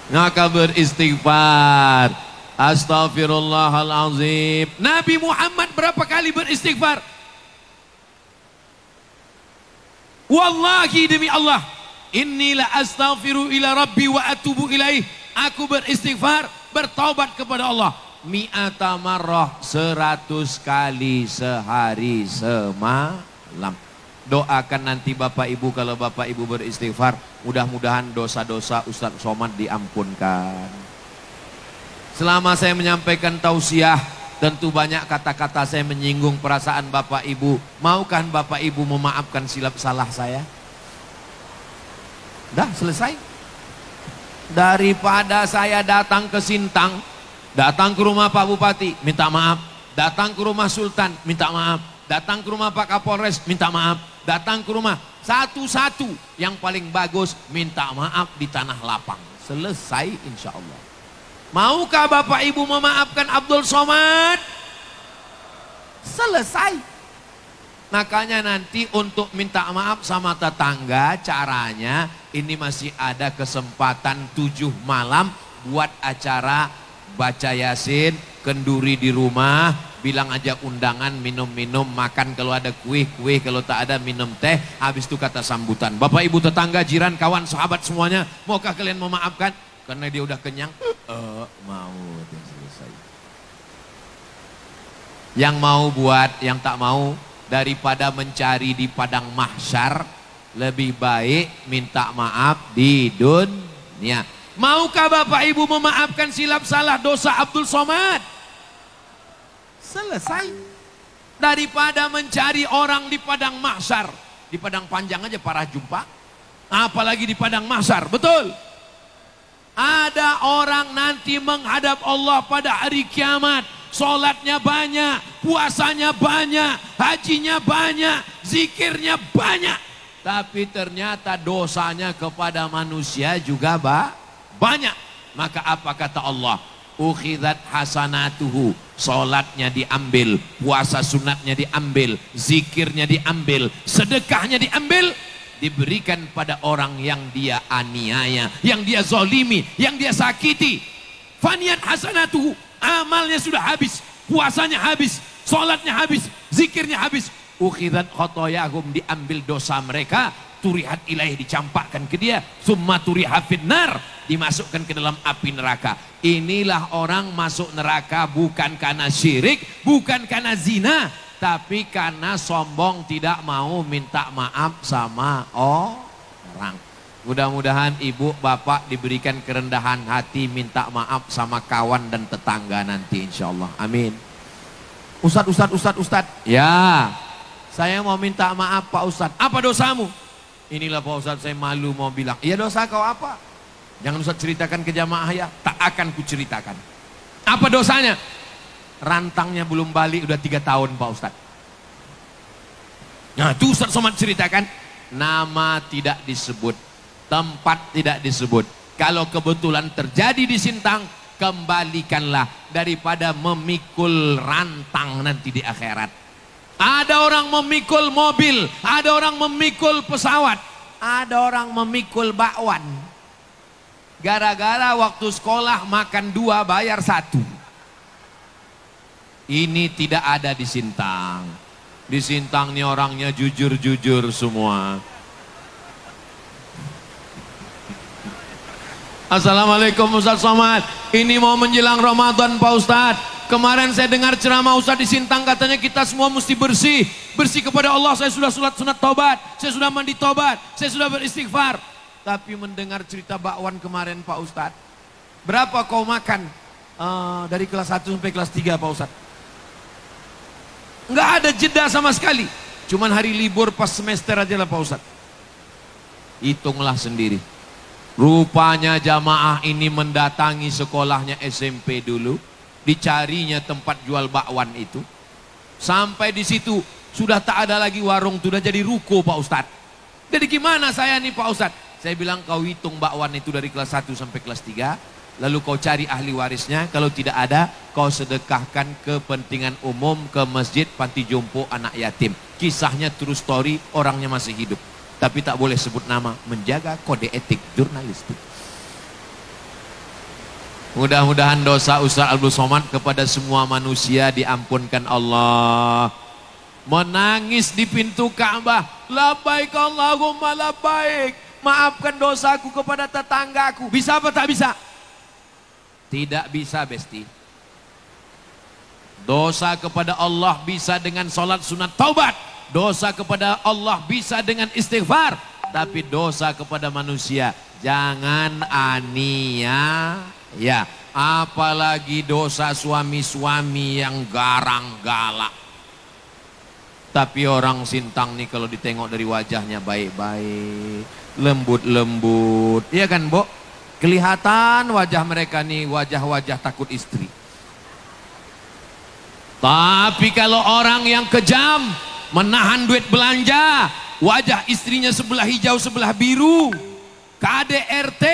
Maka beristighfar. Astaghfirullahaladzim. Nabi Muhammad berapa kali beristighfar? Wallahi demi Allah, inilah astaghfiru ila rabbi wa atubu ilaih. Aku beristighfar, bertaubat kepada Allah. Mi'ata marrah, 100 kali sehari semalam. Doakan nanti Bapak Ibu kalau Bapak Ibu beristighfar, mudah-mudahan dosa-dosa Ustadz Somad diampunkan. Selama saya menyampaikan tausiah, tentu banyak kata-kata saya menyinggung perasaan Bapak Ibu. Maukah Bapak Ibu memaafkan silap salah saya? Dah selesai. Daripada saya datang ke Sintang, datang ke rumah Pak Bupati, minta maaf. Datang ke rumah Sultan, minta maaf. Datang ke rumah Pak Kapolres, minta maaf. Datang ke rumah satu-satu yang paling bagus, minta maaf di tanah lapang. Selesai insya Allah. Maukah Bapak Ibu memaafkan Abdul Somad? Selesai. Makanya nanti untuk minta maaf sama tetangga, caranya ini masih ada kesempatan 7 malam buat acara baca Yasin, kenduri di rumah, bilang aja undangan, minum-minum, makan kalau ada kue-kue, kalau tak ada minum teh, habis itu kata sambutan. Bapak Ibu tetangga, jiran, kawan, sahabat semuanya, maukah kalian memaafkan? Karena dia udah kenyang, mau, selesai. Yang mau buat, yang tak mau, daripada mencari di padang mahsyar, lebih baik minta maaf di dunia. Maukah Bapak Ibu memaafkan silap salah dosa Abdul Somad? Selesai. Daripada mencari orang di padang mahsyar, di padang panjang aja parah jumpa, apalagi di padang mahsyar, betul? Ada orang nanti menghadap Allah pada hari kiamat, sholatnya banyak, puasanya banyak, hajinya banyak, zikirnya banyak, tapi ternyata dosanya kepada manusia juga banyak. Maka apa kata Allah? Ukhidat hasanatuhu, sholatnya diambil, puasa sunatnya diambil, zikirnya diambil, sedekahnya diambil, diberikan pada orang yang dia aniaya, yang dia zolimi, yang dia sakiti. Faniyat hasanatuhu, amalnya sudah habis, puasanya habis, sholatnya habis, zikirnya habis. ukhidat khotoyahum, diambil dosa mereka, turihat ilaih, dicampakkan ke dia, summa turiha finnar, dimasukkan ke dalam api neraka. Inilah orang masuk neraka bukan karena syirik, bukan karena zina, tapi karena sombong, tidak mau minta maaf sama orang. Mudah-mudahan ibu bapak diberikan kerendahan hati minta maaf sama kawan dan tetangga nanti insya Allah. Amin. Ustad. Ya, saya mau minta maaf Pak Ustad. Apa dosamu? Inilah Pak Ustad, saya malu mau bilang. Iya, dosa kau apa? Jangan Ustad ceritakan ke jamaah ya. Tak akan ku ceritakan. Apa dosanya? Rantangnya belum balik udah 3 tahun Pak Ustad. Nah itu Ustad Somad ceritakan. Nama tidak disebut, tempat tidak disebut. Kalau kebetulan terjadi di Sintang, kembalikanlah daripada memikul rantang nanti di akhirat. Ada orang memikul mobil, ada orang memikul pesawat, ada orang memikul bakwan. Gara-gara waktu sekolah makan 2 bayar 1. Ini tidak ada di Sintang. Di Sintang nih orangnya jujur-jujur semua. Assalamualaikum Ustaz Somad. Ini mau menjelang Ramadan Pak Ustaz. Kemarin saya dengar ceramah Ustaz di Sintang, katanya kita semua mesti bersih. Bersih kepada Allah. Saya sudah sholat sunat taubat, saya sudah mandi taubat, saya sudah beristighfar. Tapi mendengar cerita bakwan kemarin Pak Ustaz, berapa kau makan dari kelas 1 sampai kelas 3 Pak Ustaz? Enggak ada jeda sama sekali. Cuman hari libur pas semester aja lah Pak Ustaz. Hitunglah sendiri. Rupanya jamaah ini mendatangi sekolahnya SMP dulu, dicarinya tempat jual bakwan itu. Sampai di situ sudah tak ada lagi warung, sudah jadi ruko Pak Ustadz. Jadi gimana saya nih Pak Ustadz? Saya bilang kau hitung bakwan itu dari kelas 1 sampai kelas 3, lalu kau cari ahli warisnya, kalau tidak ada kau sedekahkan kepentingan umum ke masjid, panti jompo, anak yatim. Kisahnya true story, orangnya masih hidup. Tapi tak boleh sebut nama, menjaga kode etik jurnalistik. Mudah-mudahan dosa Ustaz Abdul Somad kepada semua manusia diampunkan Allah. Menangis di pintu Ka'bah, labbaik Allahumma labbaik, maafkan dosaku kepada tetanggaku. Bisa apa tak bisa? Tidak bisa Besti. Dosa kepada Allah bisa dengan sholat sunat taubat. Dosa kepada Allah bisa dengan istighfar. Tapi dosa kepada manusia jangan aniaya. Apalagi dosa suami-suami yang garang galak. Tapi orang Sintang nih kalau ditengok dari wajahnya baik-baik, lembut-lembut. Iya kan Bo? Kelihatan wajah mereka nih wajah-wajah takut istri. Tapi kalau orang yang kejam, menahan duit belanja, wajah istrinya sebelah hijau sebelah biru, KDRT,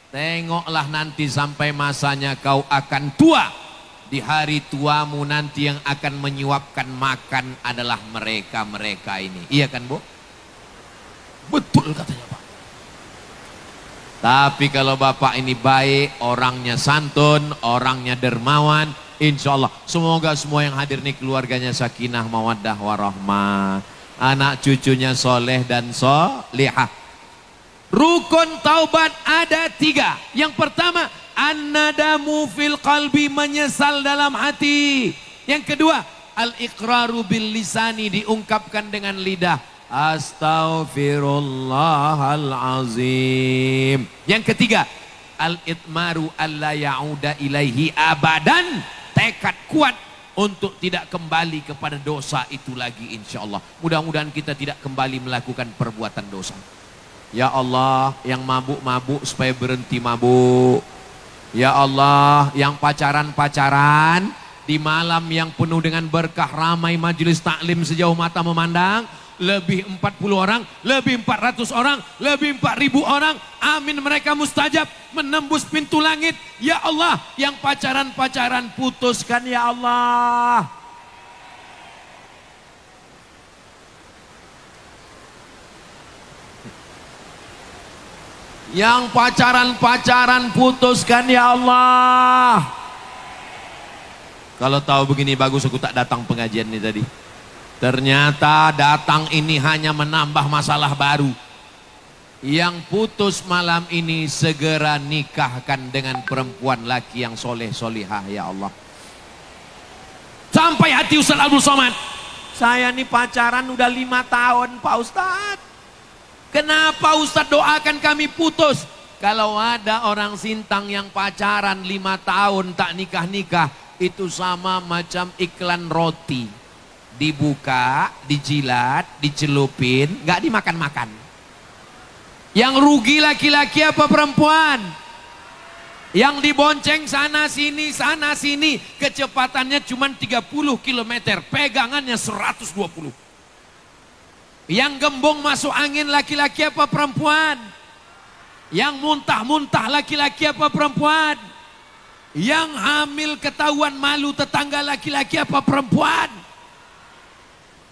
tengoklah nanti sampai masanya kau akan tua. Di hari tuamu nanti yang akan menyuapkan makan adalah mereka-mereka ini. Iya kan Bu? Betul katanya Pak. Tapi kalau Bapak ini baik, orangnya santun, orangnya dermawan, insya Allah semoga semua yang hadir nih keluarganya sakinah mawaddah warahmah, anak cucunya soleh dan solihah. Rukun taubat ada 3. Yang pertama, an-nadamu fil qalbi, menyesal dalam hati. Yang kedua, al-iqraru bil lisani, diungkapkan dengan lidah, astaghfirullahalazim. Yang ketiga, al-itmaru alla ya'uda ilaihi abadan, tekad kuat untuk tidak kembali kepada dosa itu lagi insya Allah. Mudah-mudahan kita tidak kembali melakukan perbuatan dosa. Ya Allah, yang mabuk-mabuk supaya berhenti mabuk. Ya Allah, yang pacaran-pacaran di malam yang penuh dengan berkah, ramai majelis taklim sejauh mata memandang, lebih 40 orang, lebih 400 orang, lebih 4.000 orang, amin mereka mustajab, menembus pintu langit. Ya Allah, yang pacaran-pacaran putuskan ya Allah. Yang pacaran-pacaran putuskan ya Allah. Kalau tahu begini bagus aku tak datang pengajian ini tadi. Ternyata datang ini hanya menambah masalah baru. Yang putus malam ini segera nikahkan dengan perempuan laki yang soleh solihah ya Allah. Sampai hati Ustaz Abdul Somad. Saya nih pacaran udah 5 tahun Pak Ustaz. Kenapa Ustaz doakan kami putus? Kalau ada orang Sintang yang pacaran 5 tahun tak nikah-nikah, itu sama macam iklan roti. Dibuka, dijilat, dicelupin, nggak dimakan-makan. Yang rugi laki-laki apa perempuan? Yang dibonceng sana sini, kecepatannya cuma 30 km, pegangannya 120. Yang gembong masuk angin laki-laki apa perempuan? Yang muntah-muntah laki-laki apa perempuan? Yang hamil ketahuan malu tetangga laki-laki apa perempuan?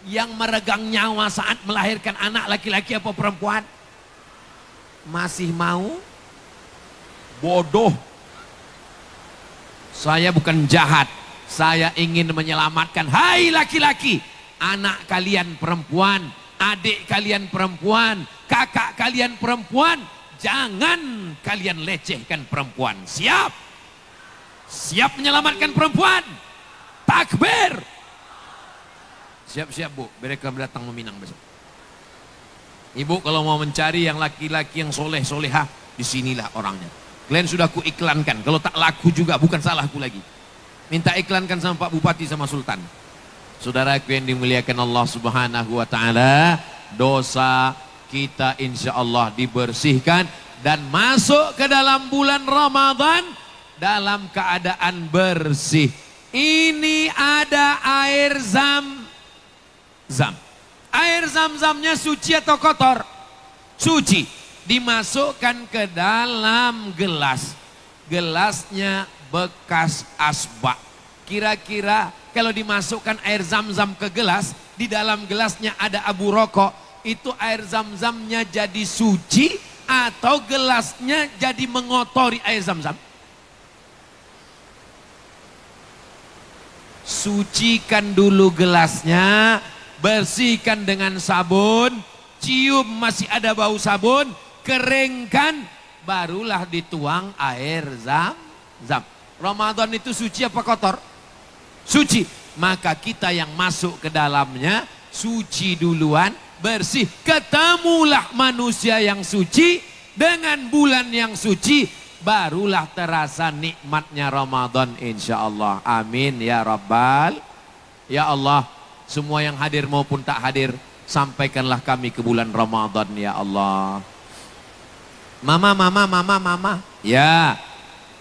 Yang meregang nyawa saat melahirkan anak laki-laki apa perempuan? Masih mau? Bodoh. Saya bukan jahat, saya ingin menyelamatkan. Hai laki-laki, anak kalian perempuan, adik kalian perempuan, kakak kalian perempuan, jangan kalian lecehkan perempuan. Siap? Siap menyelamatkan perempuan? Takbir. Siap-siap Bu, mereka datang meminang besok. Ibu kalau mau mencari yang laki-laki yang soleh solehah, disinilah orangnya. Kalian sudah ku iklankan, kalau tak laku juga bukan salahku lagi. Minta iklankan sama Pak Bupati sama Sultan. Saudaraku yang dimuliakan Allah Subhanahu wa Ta'ala, dosa kita insya Allah dibersihkan dan masuk ke dalam bulan Ramadan dalam keadaan bersih. Ini ada air zam. Air zam-zamnya suci atau kotor? Suci. Dimasukkan ke dalam gelas. Gelasnya bekas asbak. Kira-kira kalau dimasukkan air zam-zam ke gelas, di dalam gelasnya ada abu rokok, itu air zam-zamnya jadi suci atau gelasnya jadi mengotori air zam-zam? Sucikan dulu gelasnya, bersihkan dengan sabun, cium masih ada bau sabun, keringkan, barulah dituang air zam-zam. Ramadan itu suci apa kotor? Suci. Maka kita yang masuk ke dalamnya suci duluan, bersih. Ketemulah manusia yang suci dengan bulan yang suci, barulah terasa nikmatnya Ramadan insya Allah. Amin ya Rabbal. Ya Allah, semua yang hadir maupun tak hadir, sampaikanlah kami ke bulan Ramadan ya Allah. Mama. Ya,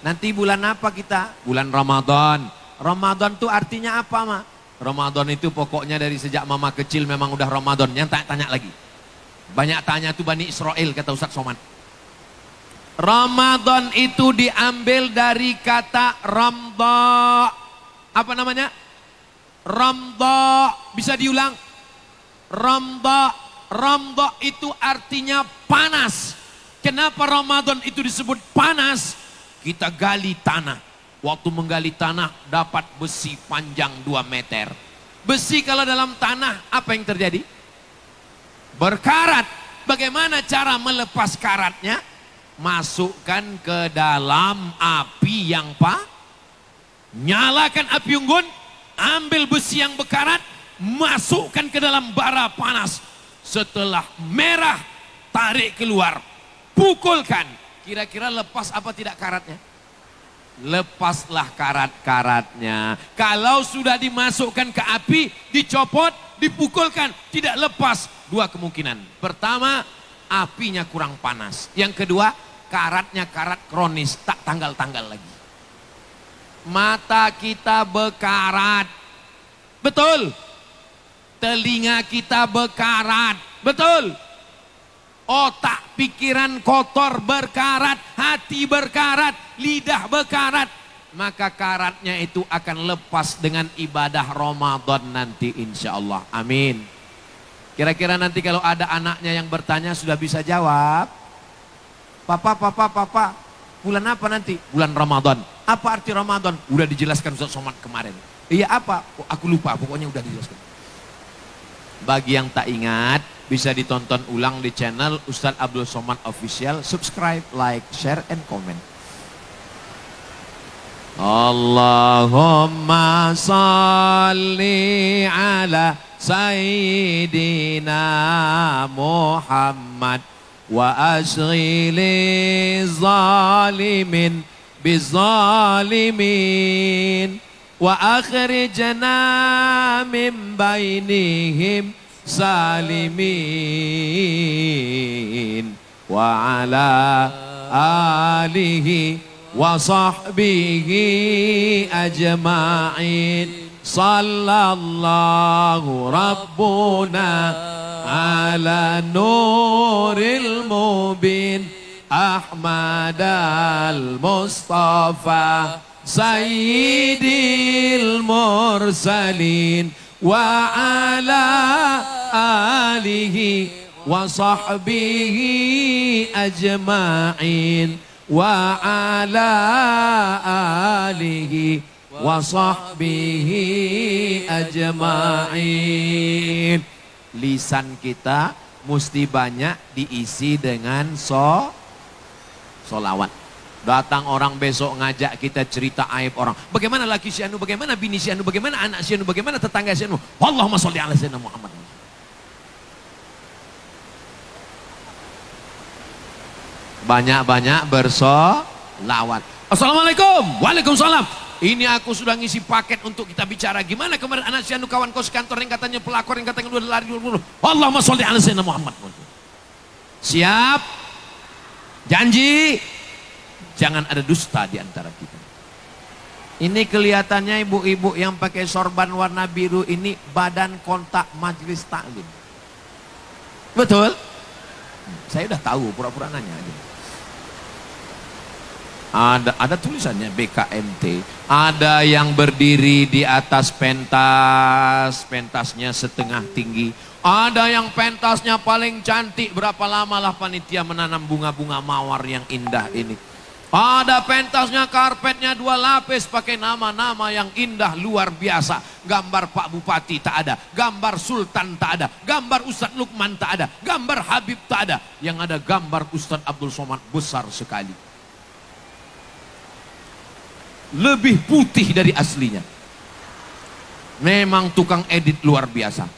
nanti bulan apa kita? Bulan Ramadan. Ramadan itu artinya apa, Ma? Ramadan itu pokoknya dari sejak mama kecil memang udah Ramadan. Yang tanya lagi. Banyak tanya tuh Bani Israel, kata Ustaz Somad. Ramadan itu diambil dari kata ramda. Apa namanya? Ramda. Bisa diulang? Ramda. Ramda itu artinya panas. Kenapa Ramadan itu disebut panas? Kita gali tanah. Waktu menggali tanah dapat besi panjang 2 meter. Besi kalau dalam tanah apa yang terjadi? Berkarat. Bagaimana cara melepas karatnya? Masukkan ke dalam api yang nyalakan api unggun, ambil besi yang berkarat, masukkan ke dalam bara panas. Setelah merah, tarik keluar, pukulkan. Kira-kira lepas apa tidak karatnya? Lepaslah karat-karatnya. Kalau sudah dimasukkan ke api, dicopot, dipukulkan, tidak lepas, 2 kemungkinan. Pertama, apinya kurang panas. Yang kedua, karatnya karat kronis, tak tanggal-tanggal lagi. Mata kita berkarat, betul. Telinga kita berkarat, betul. Otak, pikiran kotor berkarat, hati berkarat, lidah berkarat. Maka karatnya itu akan lepas dengan ibadah Ramadan nanti insya Allah. Amin. Kira-kira nanti kalau ada anaknya yang bertanya sudah bisa jawab. Papa, bulan apa nanti? Bulan Ramadan. Apa arti Ramadan? Udah dijelaskan Ustaz Somad kemarin. Iya apa? Oh, aku lupa, pokoknya udah dijelaskan. Bagi yang tak ingat, bisa ditonton ulang di channel Ustadz Abdul Somad Official. Subscribe, like, share, and comment. Allahumma salli ala Sayyidina Muhammad wa ashghili zalimin bizalimin wa akhrijna min bainihim salimin wa ala alihi wa sahbihi ajma'in. Sallallahu rabbuna ala nuril mubin Ahmad al-Mustafa Sayyidil mursalin wa ala alihi wa sahbihi ajma'in wa ala alihi wa sahbihi ajma'in. Lisan kita mesti banyak diisi dengan solawat. Datang orang besok ngajak kita cerita aib orang. Bagaimana laki si anu, bagaimana bini si anu, bagaimana anak si anu, bagaimana tetangga si anu. Allahumma sholli ala sayyidina Muhammad. Banyak-banyak bersolawat. Assalamualaikum. Waalaikumsalam. Ini aku sudah ngisi paket untuk kita bicara. Gimana kemarin anak si anu kawan kos kantor yang katanya pelakor yang katanya udah lari dulu. Allahumma sholli ala sayyidina Muhammad. Siap? Janji? Jangan ada dusta di antara kita. Ini kelihatannya ibu-ibu yang pakai sorban warna biru ini badan kontak majelis taklim. Betul? Saya udah tahu, pura-pura nanya aja. Ada tulisannya BKMT. Ada yang berdiri di atas pentas, pentasnya setengah tinggi. Ada yang pentasnya paling cantik. Berapa lama lah panitia menanam bunga-bunga mawar yang indah ini. Ada pentasnya, karpetnya 2 lapis pakai nama-nama yang indah luar biasa. Gambar Pak Bupati tak ada, gambar Sultan tak ada, gambar Ustadz Lukman tak ada, gambar Habib tak ada. Yang ada gambar Ustadz Abdul Somad besar sekali. Lebih putih dari aslinya. Memang tukang edit luar biasa.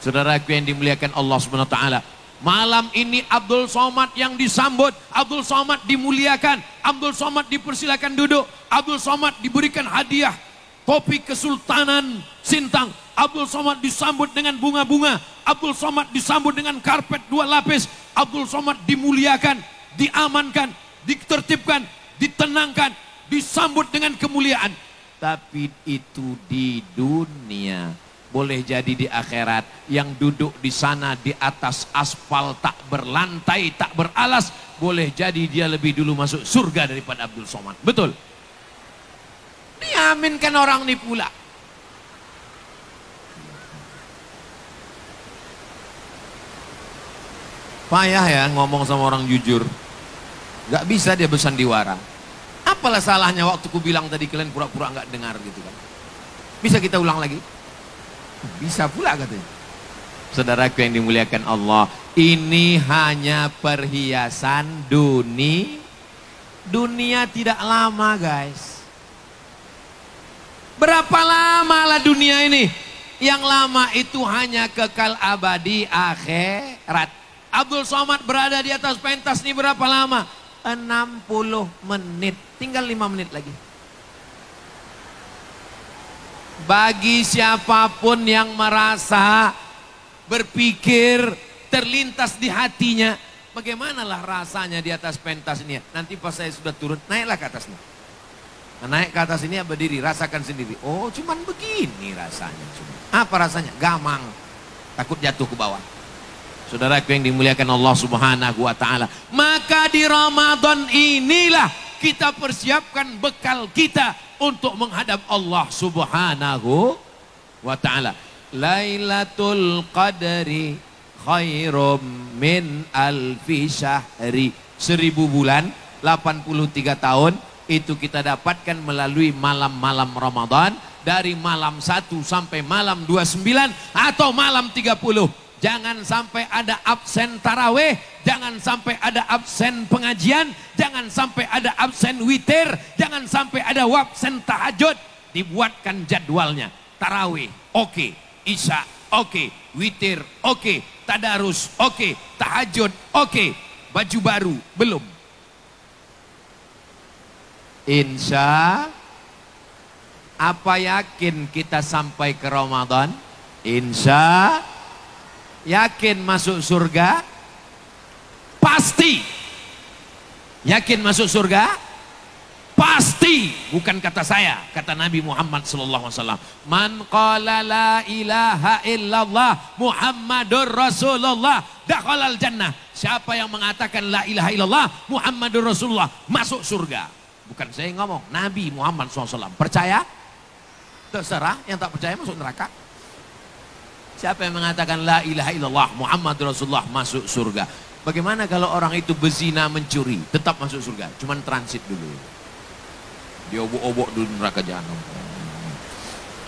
Saudaraku yang dimuliakan Allah Subhanahu wa taala. Malam ini Abdul Somad yang disambut, Abdul Somad dimuliakan, Abdul Somad dipersilakan duduk, Abdul Somad diberikan hadiah topi Kesultanan Sintang, Abdul Somad disambut dengan bunga-bunga, Abdul Somad disambut dengan karpet 2 lapis, Abdul Somad dimuliakan, diamankan, ditertibkan, ditenangkan, disambut dengan kemuliaan. Tapi itu di dunia. Boleh jadi di akhirat yang duduk di sana di atas aspal tak berlantai, tak beralas, boleh jadi dia lebih dulu masuk surga daripada Abdul Somad. Betul? Diaminkan orang ini pula. Payah ya ngomong sama orang jujur. Gak bisa dia bersandiwara. Apalah salahnya waktu ku bilang tadi kalian pura-pura gak dengar gitu kan. Bisa kita ulang lagi? Bisa pula katanya. Saudaraku yang dimuliakan Allah, ini hanya perhiasan dunia. Dunia tidak lama guys. Berapa lama lah dunia ini? Yang lama itu hanya kekal abadi akhirat. Abdul Somad berada di atas pentas ini berapa lama? 60 menit. Tinggal 5 menit lagi. Bagi siapapun yang merasa, berpikir, terlintas di hatinya, bagaimanalah rasanya di atas pentas ini? Nanti pas saya sudah turun, naiklah ke atasnya. Naik ke atas ini berdiri, rasakan sendiri. Oh cuman begini rasanya. Apa rasanya? Gamang. Takut jatuh ke bawah. Saudaraku yang dimuliakan Allah Subhanahu wa taala. Maka di Ramadan inilah kita persiapkan bekal kita untuk menghadap Allah Subhanahu wa taala. Lailatul Qadri khairum min alfi syahri. 1000 bulan, 83 tahun itu kita dapatkan melalui malam-malam Ramadan. dari malam 1 sampai malam 29 atau malam 30. Jangan sampai ada absen taraweh, jangan sampai ada absen pengajian, jangan sampai ada absen witir, jangan sampai ada absen tahajud. Dibuatkan jadwalnya. Taraweh, oke. Isya, oke. Witir, oke. Tadarus, oke. Tahajud, oke. Baju baru, belum. Insya, apa yakin kita sampai ke Ramadan? Insya, yakin masuk surga? Pasti. Yakin masuk surga? Pasti. Bukan kata saya, kata Nabi Muhammad SAW. Man qala la ilaha illallah Muhammadur Rasulullah dakhalal jannah. Siapa yang mengatakan la ilaha illallah Muhammadur Rasulullah masuk surga. Bukan saya yang ngomong, Nabi Muhammad SAW. Percaya? Terserah, yang tak percaya masuk neraka. Siapa yang mengatakan la ilaha illallah Muhammadur Rasulullah masuk surga. Bagaimana kalau orang itu berzina mencuri, tetap masuk surga, cuman transit dulu. Dia obok-obok dulu neraka jahanam.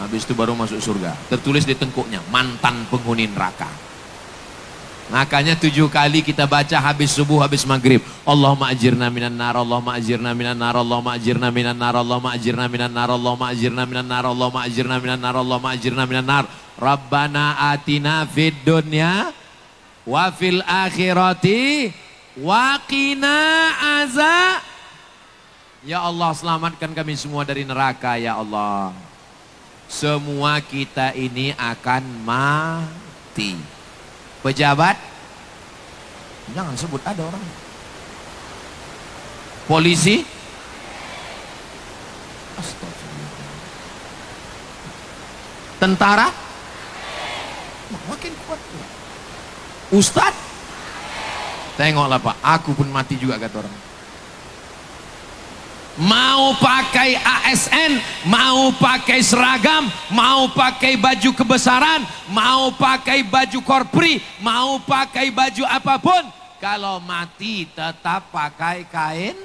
Habis itu baru masuk surga. Tertulis di tengkuknya, mantan penghuni neraka. Makanya 7 kali kita baca habis subuh, habis maghrib. Allahumma ajirna minan nar, Allahumma ajirna minan nar, Allahumma ajirna minan nar, Allahumma ajirna minan nar, Allahumma ajirna minan nar, Allahumma ajirna minan nar, Allahumma ajirna minan nar. Rabbana atina fid dunya wa fil akhirati wa qina azab. Ya Allah, selamatkan kami semua dari neraka ya Allah. Semua kita ini akan mati. Pejabat, jangan sebut ada orang. Polisi, astagfirullah. Tentara, makin kuat. Ustad, tengoklah Pak, aku pun mati juga kata orang. Mau pakai ASN, mau pakai seragam, mau pakai baju kebesaran, mau pakai baju korpri, mau pakai baju apapun, kalau mati tetap pakai kain.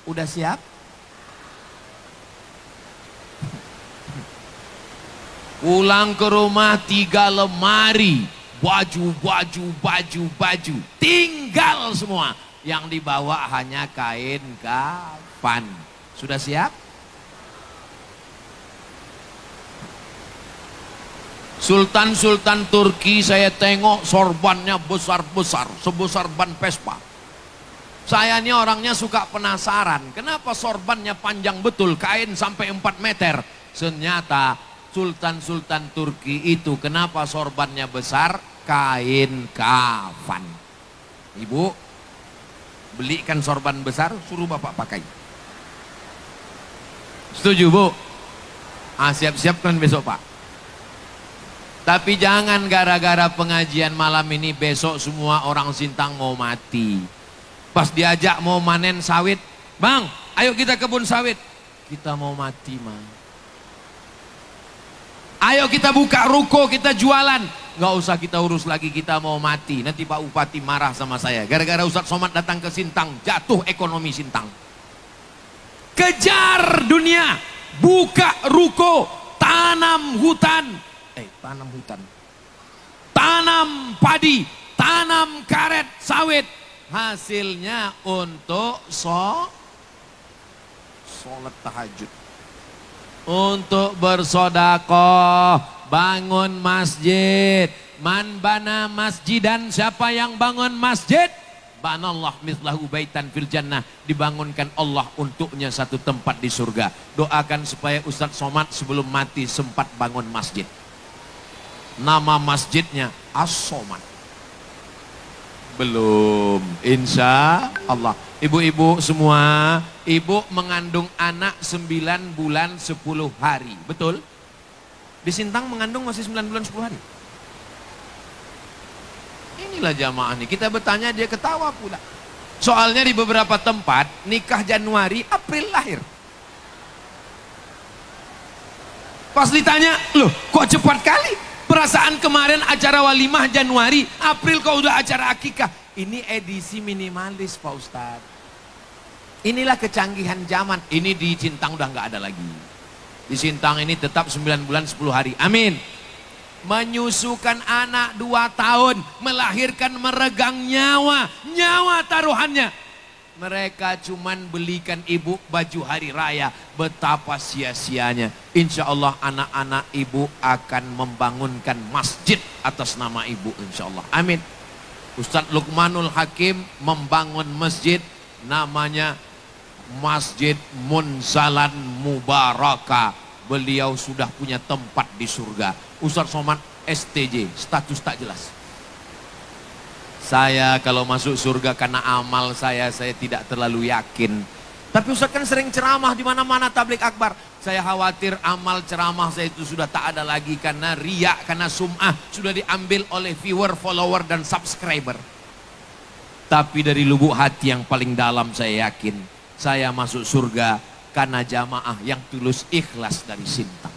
Udah siap? Pulang ke rumah 3 lemari, baju, tinggal semua. Yang dibawa hanya kain kafan. Sudah siap? Sultan-sultan Turki saya tengok sorbannya besar-besar, sebesar ban Vespa. Saya ini orangnya suka penasaran, kenapa sorbannya panjang betul, kain sampai 4 meter. Ternyata sultan-sultan Turki itu kenapa sorbannya besar? Kain kafan. Ibu, belikan sorban besar, suruh bapak pakai. Setuju Bu? Siap-siapkan besok Pak. Tapi jangan gara-gara pengajian malam ini besok semua orang Sintang mau mati. Pas diajak mau manen sawit, Bang, ayo kita kebun sawit. Kita mau mati, Mang. Ayo kita buka ruko, kita jualan. Nggak usah kita urus lagi, kita mau mati. Nanti Pak Bupati marah sama saya. Gara-gara Ustadz Somad datang ke Sintang, jatuh ekonomi Sintang. Kejar dunia, buka ruko, tanam hutan. Tanam padi, tanam karet sawit. Hasilnya untuk sholat tahajud. Untuk bersodakoh, bangun masjid. Man bana masjidan, siapa yang bangun masjid? Banallah mislahu baitan fil jannah. Dibangunkan Allah untuknya satu tempat di surga. Doakan supaya Ustadz Somad sebelum mati sempat bangun masjid. Nama masjidnya As-Somad. Belum, insya Allah. Ibu-ibu semua, ibu mengandung anak 9 bulan 10 hari. Betul? Di Sintang mengandung masih 9 bulan 10 hari. Inilah jamaah nih, kita bertanya dia ketawa pula. Soalnya di beberapa tempat nikah Januari, April lahir. Pas ditanya, loh kok cepat kali? Perasaan kemarin acara walimah Januari, April kok udah acara akikah. Ini edisi minimalis Pak Ustadz. Inilah kecanggihan zaman. Ini di Sintang udah nggak ada lagi. Di Sintang ini tetap 9 bulan 10 hari. Amin. Menyusukan anak 2 tahun, melahirkan meregang nyawa taruhannya. Mereka cuman belikan ibu baju hari raya. Betapa sia-sianya. Insya Allah anak-anak ibu akan membangunkan masjid atas nama ibu, insya Allah. Amin. Ustadz Luqmanul Hakim membangun masjid namanya Masjid Munzalan Mubaraka. Beliau sudah punya tempat di surga. Ustadz Somad STJ, status tak jelas. Saya kalau masuk surga karena amal saya tidak terlalu yakin. Tapi Ustadz kan sering ceramah di mana-mana tablik akbar. Saya khawatir amal ceramah saya itu sudah tak ada lagi karena riak, karena sum'ah sudah diambil oleh viewer, follower dan subscriber. Tapi dari lubuk hati yang paling dalam saya yakin saya masuk surga karena jamaah yang tulus ikhlas dari Sintang.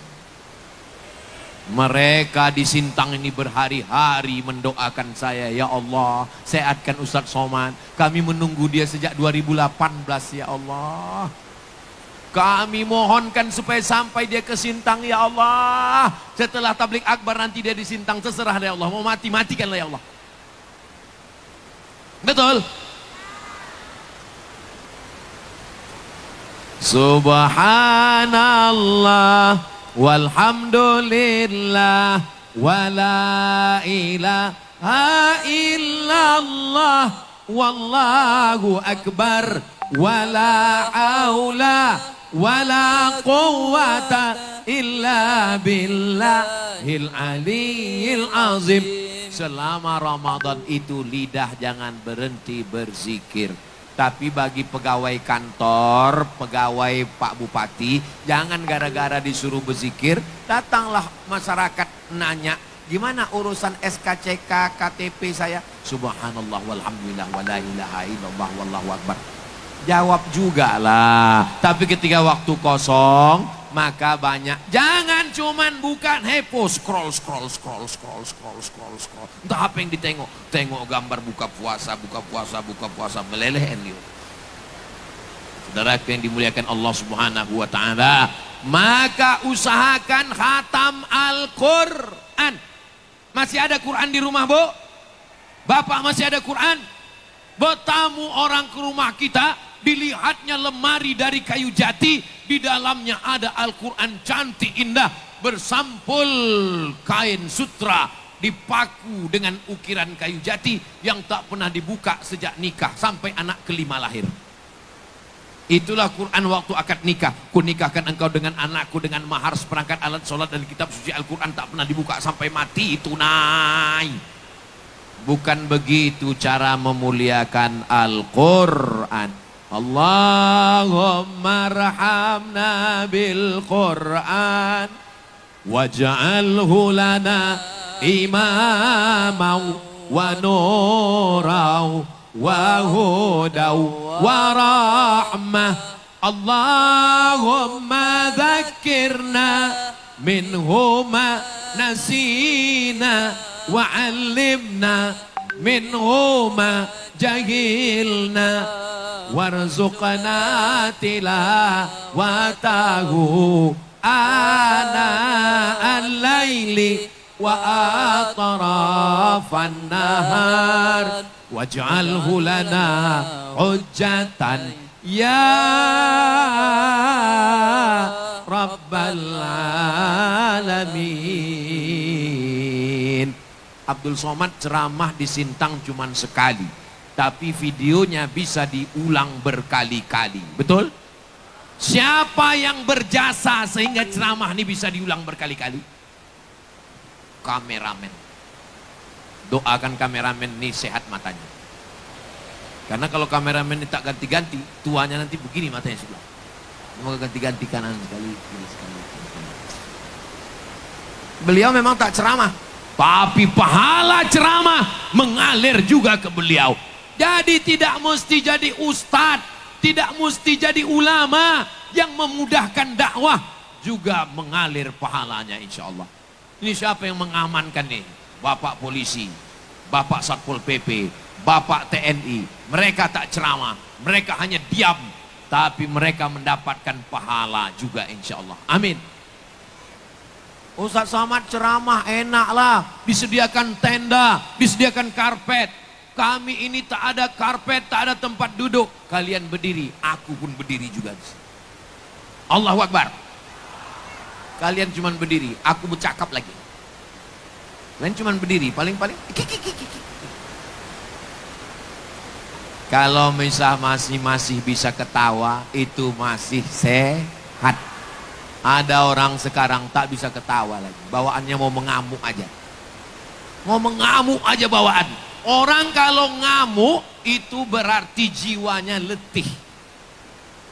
Mereka di Sintang ini berhari-hari mendoakan saya, ya Allah, sehatkan Ustadz Somad. Kami menunggu dia sejak 2018, ya Allah. Kami mohonkan supaya sampai dia ke Sintang, ya Allah. Setelah tablik akbar nanti dia di Sintang, terserah ya Allah. Mau mati, matikanlah ya Allah. Betul? Subhanallah walhamdulillah wala ilaha illallah wallahu akbar wala haula wala quwwata illa billahil aliyil azim. Selama Ramadan itu lidah jangan berhenti berzikir. Tapi bagi pegawai kantor, pegawai Pak Bupati, jangan gara-gara disuruh berzikir, datanglah masyarakat nanya, gimana urusan SKCK, KTP saya? Subhanallah walhamdulillah wala ilaha illallah wallahu akbar. Jawab juga lah. Tapi ketika waktu kosong, maka banyak. Jangan cuman bukan hepo, scroll. Entah apa yang ditengok. Tengok gambar buka puasa, meleleh enliu. Saudara yang dimuliakan Allah Subhanahu wa taala, maka usahakan khatam Al-Qur'an. Masih ada Quran di rumah, Bu? Bapak masih ada Quran? Bertamu orang ke rumah kita, dilihatnya lemari dari kayu jati, di dalamnya ada Al-Quran cantik indah, bersampul kain sutra, dipaku dengan ukiran kayu jati yang tak pernah dibuka sejak nikah sampai anak kelima lahir. Itulah Quran waktu akad nikah. Ku nikahkan engkau dengan anakku dengan mahar seperangkat alat sholat dan kitab suci Al-Quran tak pernah dibuka sampai mati, tunai. Bukan begitu cara memuliakan Al-Quran. Allahumma rahamna bil Quran waj'alhu lana imaman wa nuran wa hudan wa rahmah. Allahumma dzakkirna minhu ma nasina wa 'allimna minhu ma jahilna warzuqna tilawatahu ana al-laili wa atrafan nahar waj'alhu lana hujjatan ya rabbal alamin. Abdul Somad ceramah di Sintang cuman sekali, tapi videonya bisa diulang berkali-kali. Betul? Siapa yang berjasa sehingga ceramah ini bisa diulang berkali-kali? Kameramen. Doakan kameramen ini sehat matanya. Karena kalau kameramen ini tak ganti-ganti, tuanya nanti begini matanya sebelah. Mau ganti-ganti kanan sekali, kiri sekali. Beliau memang tak ceramah, tapi pahala ceramah mengalir juga ke beliau. Jadi tidak mesti jadi ustadz, tidak mesti jadi ulama, yang memudahkan dakwah juga mengalir pahalanya insya Allah. Ini siapa yang mengamankan nih? Bapak polisi, Bapak Satpol PP, Bapak TNI. Mereka tak ceramah, mereka hanya diam, tapi mereka mendapatkan pahala juga insya Allah. Amin. Ustaz Somad ceramah enak lah, disediakan tenda, disediakan karpet. Kami ini tak ada karpet, tak ada tempat duduk. Kalian berdiri, aku pun berdiri juga. Allahu Akbar. Kalian cuma berdiri, aku bercakap lagi. Kalian cuma berdiri, paling-paling. Kalau masih bisa ketawa, itu masih sehat. Ada orang sekarang tak bisa ketawa lagi. Bawaannya mau mengamuk aja. Mau mengamuk aja bawaan. Orang kalau ngamuk itu berarti jiwanya letih.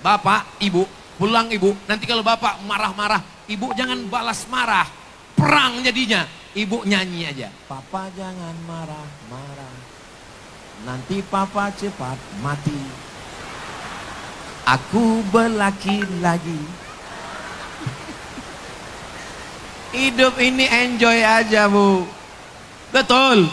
Bapak, ibu, pulang ibu. Nanti kalau bapak marah-marah, ibu jangan balas marah. Perang jadinya. Ibu nyanyi aja. Papa jangan marah-marah. Nanti papa cepat mati. Aku berlaki lagi. Hidup ini enjoy aja, Bu. Betul.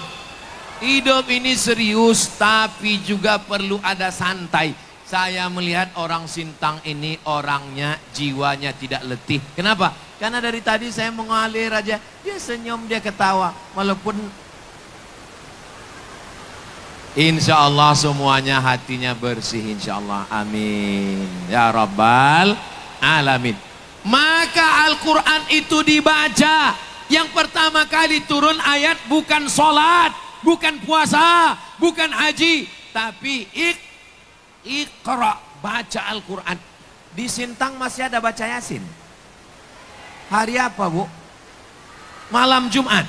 Hidup ini serius, tapi juga perlu ada santai. Saya melihat orang Sintang ini orangnya, jiwanya tidak letih. Kenapa? Karena dari tadi saya mengalir aja. Dia senyum, dia ketawa. Walaupun insya Allah semuanya hatinya bersih, insya Allah. Amin. Ya Rabbal Alamin. Maka Al-Quran itu dibaca. Yang pertama kali turun ayat bukan sholat, bukan puasa, bukan haji, tapi Iqra, baca Al-Quran. Di Sintang masih ada baca Yasin. Hari apa, Bu? Malam Jumat.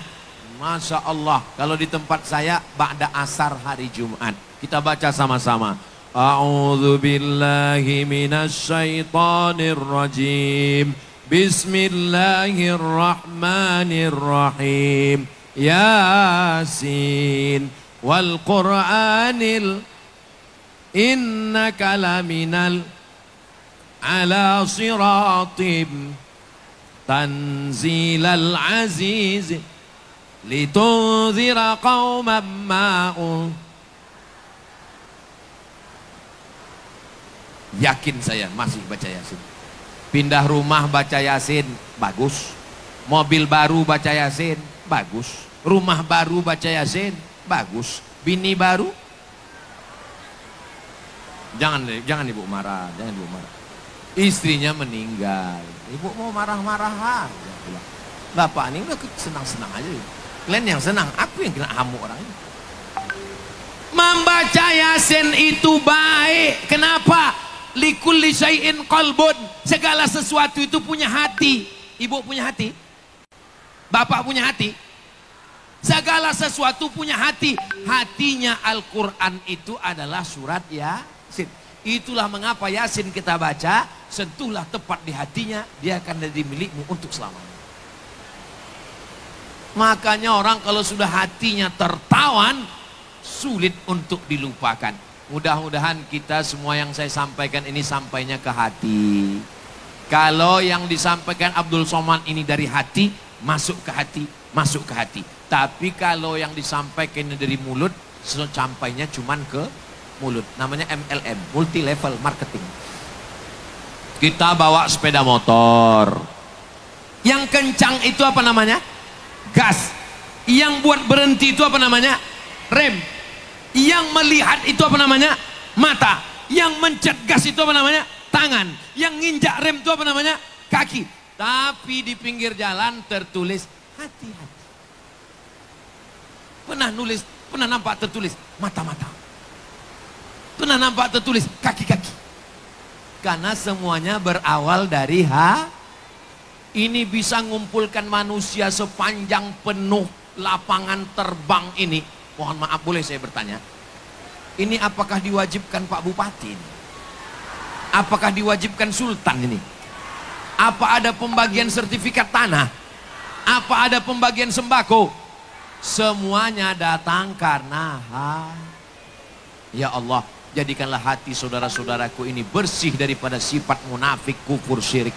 Masya Allah. Kalau di tempat saya ba'da asar hari Jumat. Kita baca sama-sama. A'udzu billahi minasyaitonir rajim. Bismillahirrahmanirrahim. Yasin wal Qur'anil innaka laminal ala siratim tanzilal aziz litunzira qauman ma'un. Yakin saya masih baca Yasin. Pindah rumah baca Yasin, bagus. Mobil baru baca Yasin, bagus. Rumah baru baca Yasin, bagus. Bini baru, jangan ibu marah, jangan ibu marah. Istrinya meninggal, ibu mau marah-marah aja. Bapak ini udah senang-senang aja. Kalian yang senang, aku yang kena hamuk orang ini. Membaca Yasin itu baik. Kenapa? Likulli syai'in qalbun. Segala sesuatu itu punya hati. Ibu punya hati, bapak punya hati. Segala sesuatu punya hati. Hatinya Al-Quran itu adalah surat Yasin. Itulah mengapa Yasin kita baca, sentuhlah tepat di hatinya, dia akan jadi milikmu untuk selamanya. Makanya orang kalau sudah hatinya tertawan, sulit untuk dilupakan. Mudah-mudahan kita semua yang saya sampaikan ini sampainya ke hati. Kalau yang disampaikan Abdul Somad ini dari hati, masuk ke hati, masuk ke hati. Tapi kalau yang disampaikan ini dari mulut, sampainya cuman ke mulut. Namanya MLM, multi level marketing. Kita bawa sepeda motor. Yang kencang itu apa namanya? Gas. Yang buat berhenti itu apa namanya? Rem. Yang melihat itu apa namanya? Mata. Yang mencet gas itu apa namanya? Tangan. Yang nginjak rem itu apa namanya? Kaki. Tapi di pinggir jalan tertulis hati-hati. Pernah nampak tertulis mata-mata. Pernah nampak tertulis kaki-kaki. Karena semuanya berawal dari ini bisa ngumpulkan manusia sepanjang penuh lapangan terbang ini. Mohon maaf, boleh saya bertanya? Ini apakah diwajibkan Pak Bupati ini? Apakah diwajibkan Sultan ini? Apa ada pembagian sertifikat tanah? Apa ada pembagian sembako? Semuanya datang karena ya Allah, jadikanlah hati saudara-saudaraku ini bersih daripada sifat munafik, kufur, syirik.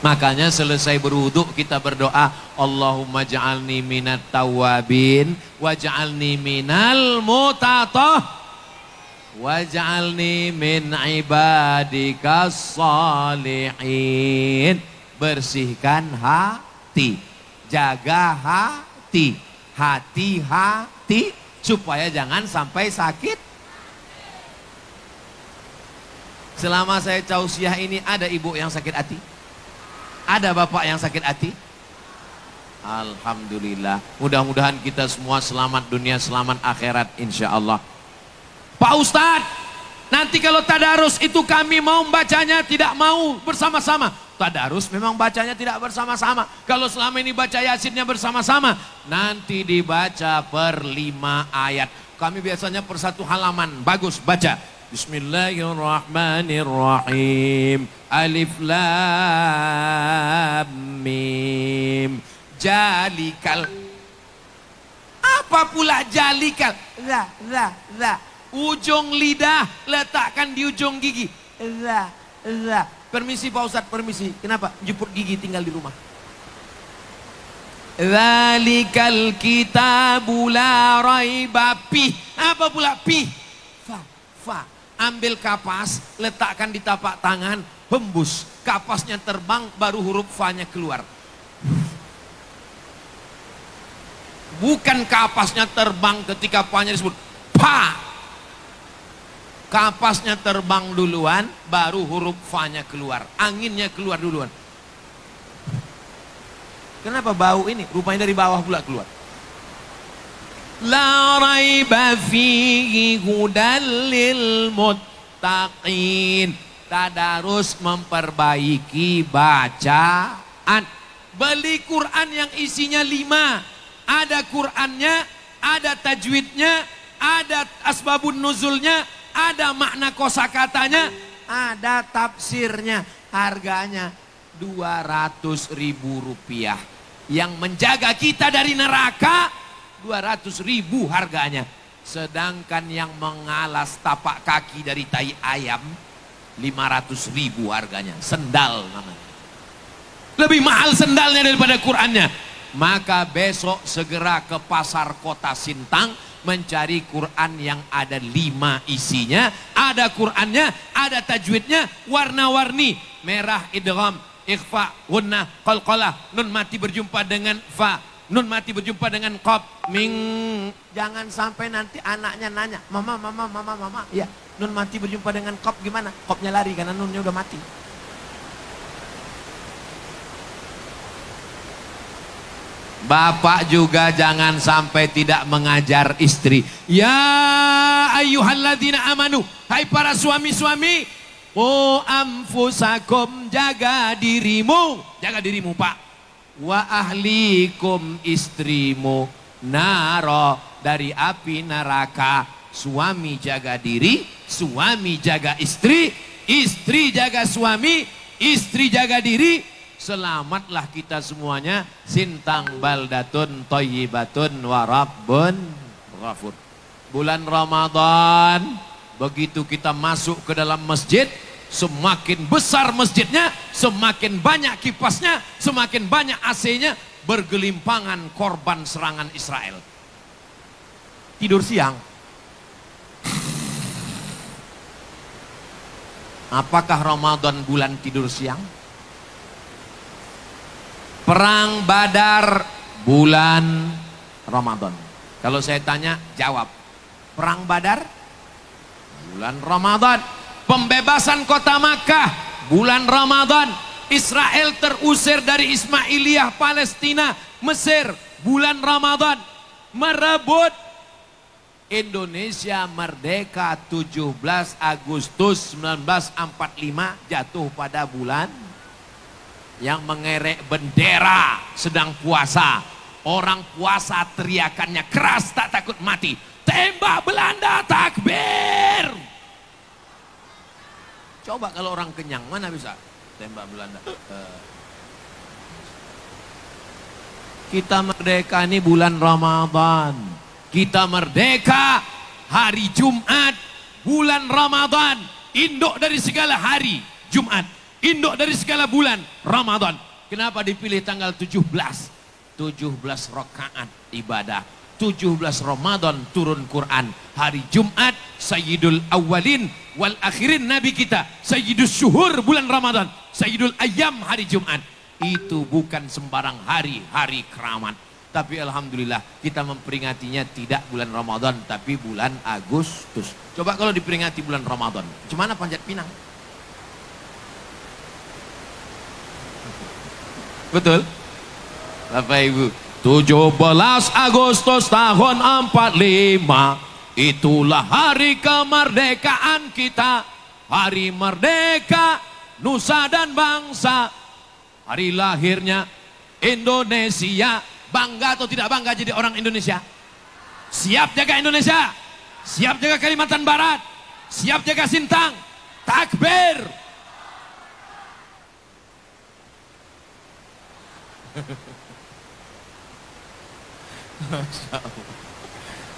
Makanya selesai berwudu kita berdoa, Allahumma ja'alni minat tawabin wa ja'alni minal mutatah wa ja'alni min ibadikas salihin. bersihkan hati, jaga hati, hati-hati supaya jangan sampai sakit. Selama saya tausiah ini ada ibu yang sakit hati? Ada bapak yang sakit hati? Alhamdulillah. Mudah-mudahan kita semua selamat dunia, selamat akhirat insya Allah. Pak Ustadz, nanti kalau tadarus itu kami mau bacanya tidak mau bersama-sama. Tadarus memang bacanya tidak bersama-sama. Kalau selama ini baca Yasinnya bersama-sama, nanti dibaca per 5 ayat. Kami biasanya per 1 halaman. Bagus, baca. Bismillahirrahmanirrahim. Alif lam mim. Jalikal. Apa pula jalikal? Ra. Ujung lidah letakkan di ujung gigi. Ra. Permisi Pak Ustadz, permisi. Kenapa? Jemput gigi tinggal di rumah. Zalikal kitabu la raiba fih. Apa pula fih? Fa. Ambil kapas, letakkan di tapak tangan, hembus. Kapasnya terbang, baru huruf fa-nya keluar. Bukan kapasnya terbang ketika fa-nya disebut pa. Kapasnya terbang duluan, baru huruf fa-nya keluar. Anginnya keluar duluan. Kenapa bau ini? Rupanya dari bawah pula keluar. La raiba fihi hudal lil muttaqin. Tadarus memperbaiki bacaan. Beli Quran yang isinya 5. Ada Qurannya, ada tajwidnya, ada asbabun nuzulnya, ada makna kosakatanya, ada tafsirnya. Harganya 200.000 rupiah. Yang menjaga kita dari neraka 200.000 harganya. Sedangkan yang mengalas tapak kaki dari tai ayam 500.000 harganya. Sendal namanya. Lebih mahal sendalnya daripada Qurannya. Maka besok segera ke pasar kota Sintang mencari Quran yang ada 5 isinya, ada Qurannya, ada tajwidnya, warna-warni, merah idgham, ikhfa, gunnah, qalqalah, nun mati berjumpa dengan fa, nun mati berjumpa dengan qaf, ming. Jangan sampai nanti anaknya nanya, mama, ya, nun mati berjumpa dengan qaf gimana? Qafnya lari karena nunnya udah mati. Bapak juga jangan sampai tidak mengajar istri. Ya ayyuhalladzina amanu. Hai para suami-suami. Anfusakum, jaga dirimu. Jaga dirimu Pak. Wa ahlikum, istrimu. Naro, dari api neraka. Suami jaga diri. Suami jaga istri. Istri jaga suami. Istri jaga diri. Selamatlah kita semuanya. Sintang baldatun thayyibatun wa rabbun ghafur. Bulan Ramadan, begitu kita masuk ke dalam masjid, semakin besar masjidnya, semakin banyak kipasnya, semakin banyak AC-nya, bergelimpangan korban serangan Israel. Tidur siang. Apakah Ramadan bulan tidur siang? Perang Badar bulan Ramadan. Kalau saya tanya, jawab. Perang Badar bulan Ramadan. Pembebasan kota Makkah bulan Ramadan. Israel terusir dari Ismailiyah Palestina, Mesir bulan Ramadan. Merebut Indonesia merdeka 17 Agustus 1945 jatuh pada bulan. Yang mengerek bendera sedang puasa. Orang puasa teriakannya keras, tak takut mati. Tembak Belanda, takbir. Coba kalau orang kenyang, mana bisa tembak Belanda? Kita merdeka ini bulan Ramadan. Kita merdeka hari Jumat, bulan Ramadan. Induk dari segala hari, Jumat. Induk dari segala bulan, Ramadan. Kenapa dipilih tanggal 17? 17 rakaat ibadah. 17 Ramadan turun Quran. Hari Jumat, Sayyidul Awwalin wal Akhirin Nabi kita. Sayyidus Syuhur bulan Ramadan. Sayyidul Ayyam hari Jumat. Itu bukan sembarang hari, hari keramat. Tapi alhamdulillah kita memperingatinya tidak bulan Ramadan, tapi bulan Agustus. Coba kalau diperingati bulan Ramadan, gimana Panjat Pinang? Betul? Bapak Ibu, 17 Agustus tahun 45, itulah hari kemerdekaan kita. Hari merdeka, nusa dan bangsa. Hari lahirnya Indonesia. Bangga atau tidak bangga jadi orang Indonesia? Siap jaga Indonesia? Siap jaga Kalimantan Barat? Siap jaga Sintang? Takbir!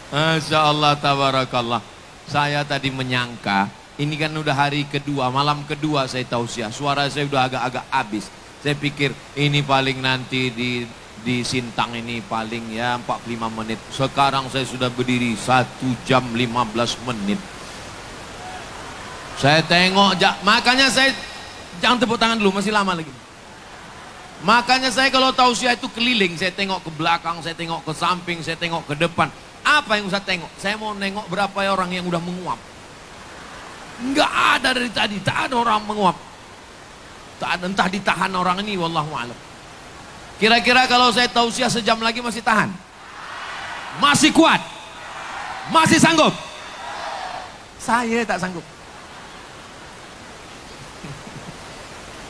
Masya Allah, tabarakallah. Saya tadi menyangka, ini kan udah hari kedua, malam kedua saya tausiah. Suara saya udah agak-agak habis. Saya pikir ini paling nanti di Sintang ini paling ya 45 menit. Sekarang saya sudah berdiri 1 jam 15 menit. Saya tengok, makanya saya, jangan tepuk tangan dulu, masih lama lagi. Makanya saya kalau tausiah itu keliling, saya tengok ke belakang, saya tengok ke samping, saya tengok ke depan. Apa yang saya tengok? Saya mau nengok berapa orang yang udah menguap. Enggak ada dari tadi, tak ada orang menguap. Tak ada, entah ditahan orang ini, wallahu a'lam. Kira-kira kalau saya tausiah sejam lagi masih tahan? Masih kuat? Masih sanggup? Saya tak sanggup.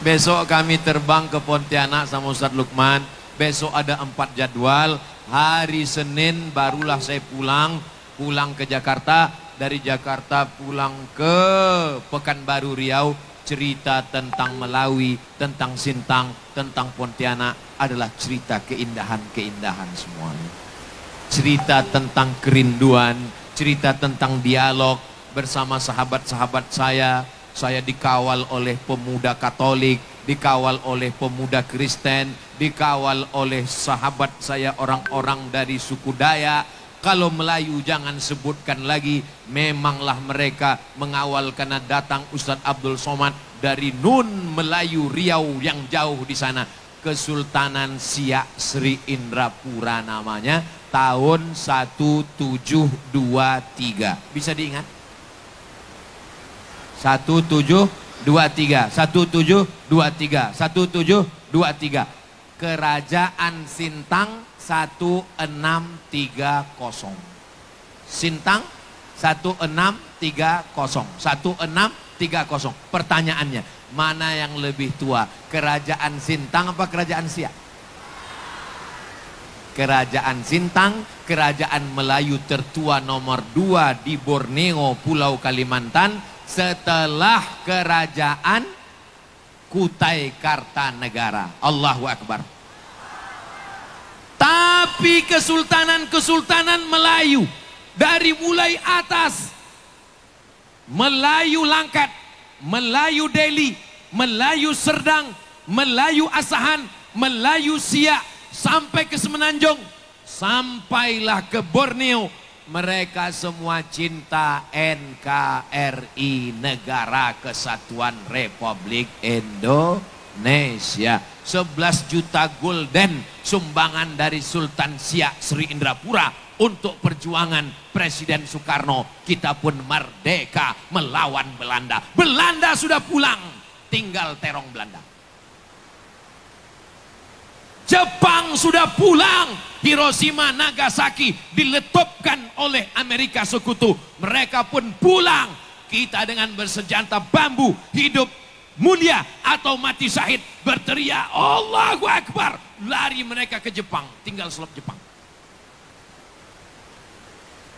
Besok kami terbang ke Pontianak sama Ustadz Lukman. Besok ada 4 jadwal. Hari Senin barulah saya pulang ke Jakarta. Dari Jakarta pulang ke Pekanbaru Riau. Cerita tentang Melawi, tentang Sintang, tentang Pontianak adalah cerita keindahan-keindahan semuanya. Cerita tentang kerinduan, cerita tentang dialog bersama sahabat-sahabat saya. Saya dikawal oleh pemuda Katolik, dikawal oleh pemuda Kristen, dikawal oleh sahabat saya orang-orang dari suku Dayak. Kalau Melayu jangan sebutkan lagi, memanglah mereka mengawal karena datang Ustadz Abdul Somad dari Nun Melayu Riau yang jauh di sana. Kesultanan Siak Sri Indrapura namanya, tahun 1723. Bisa diingat? 1723, 1723, 1723. Kerajaan Sintang 1630. Sintang 1630. 1630. Pertanyaannya, mana yang lebih tua? Kerajaan Sintang apa kerajaan Siak? Kerajaan Sintang, kerajaan Melayu tertua nomor 2 di Borneo, Pulau Kalimantan, setelah kerajaan Kutai Kartanegara. Allahu Akbar. Tapi kesultanan-kesultanan Melayu dari mulai atas, Melayu Langkat, Melayu Delhi, Melayu Serdang, Melayu Asahan, Melayu Siak, sampai ke Semenanjung, sampailah ke Borneo. Mereka semua cinta NKRI, Negara Kesatuan Republik Indonesia. 11 juta gulden sumbangan dari Sultan Siak Sri Indrapura untuk perjuangan Presiden Soekarno. Kita pun merdeka melawan Belanda. Belanda sudah pulang, tinggal terong Belanda. Jepang sudah pulang, Hiroshima, Nagasaki diletupkan oleh Amerika Sekutu. Mereka pun pulang. Kita dengan bersenjata bambu hidup mulia atau mati syahid, berteriak Allahu Akbar, lari mereka ke Jepang, tinggal selop Jepang.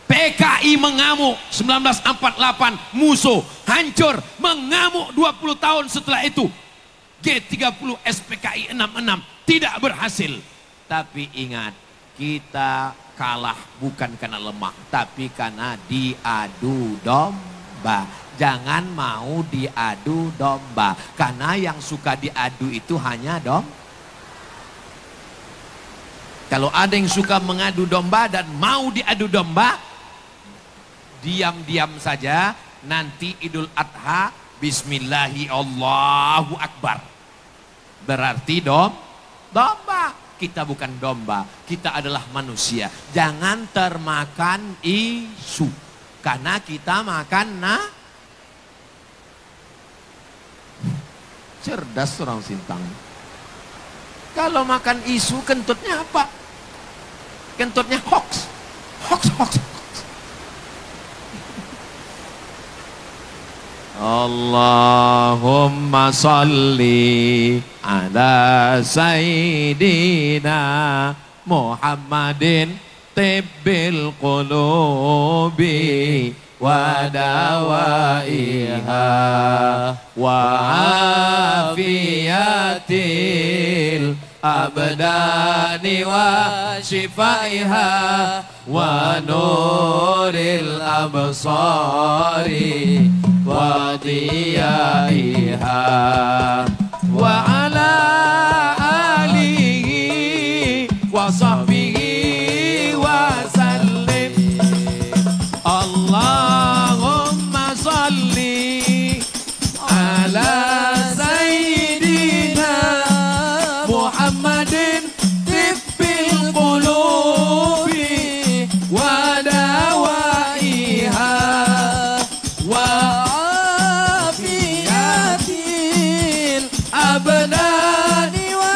PKI mengamuk 1948, musuh hancur, mengamuk 20 tahun setelah itu. G30 SPKI 66 tidak berhasil. Tapi ingat, kita kalah bukan karena lemah, tapi karena diadu domba. Jangan mau diadu domba, karena yang suka diadu itu hanya Kalau ada yang suka mengadu domba dan mau diadu domba, diam-diam saja. Nanti Idul Adha, Bismillahi Allahu Akbar, berarti domba. Kita bukan domba, kita adalah manusia. Jangan termakan isu. Karena kita makan cerdas orang Sintang. Kalau makan isu kentutnya apa? Kentutnya hoax. Hoax. Allahumma salli ala sayyidina Muhammadin tibbil qulubi wa dawaiha wa afiyatil abdani wa shifaiha wa nuril absari wa diyaiha wa ala alihi wa sahbihi wa sallim. Allahumma salli ala sayyidina Muhammadin tibbil qulubi wa dawaiha wa afiyatil abdani wa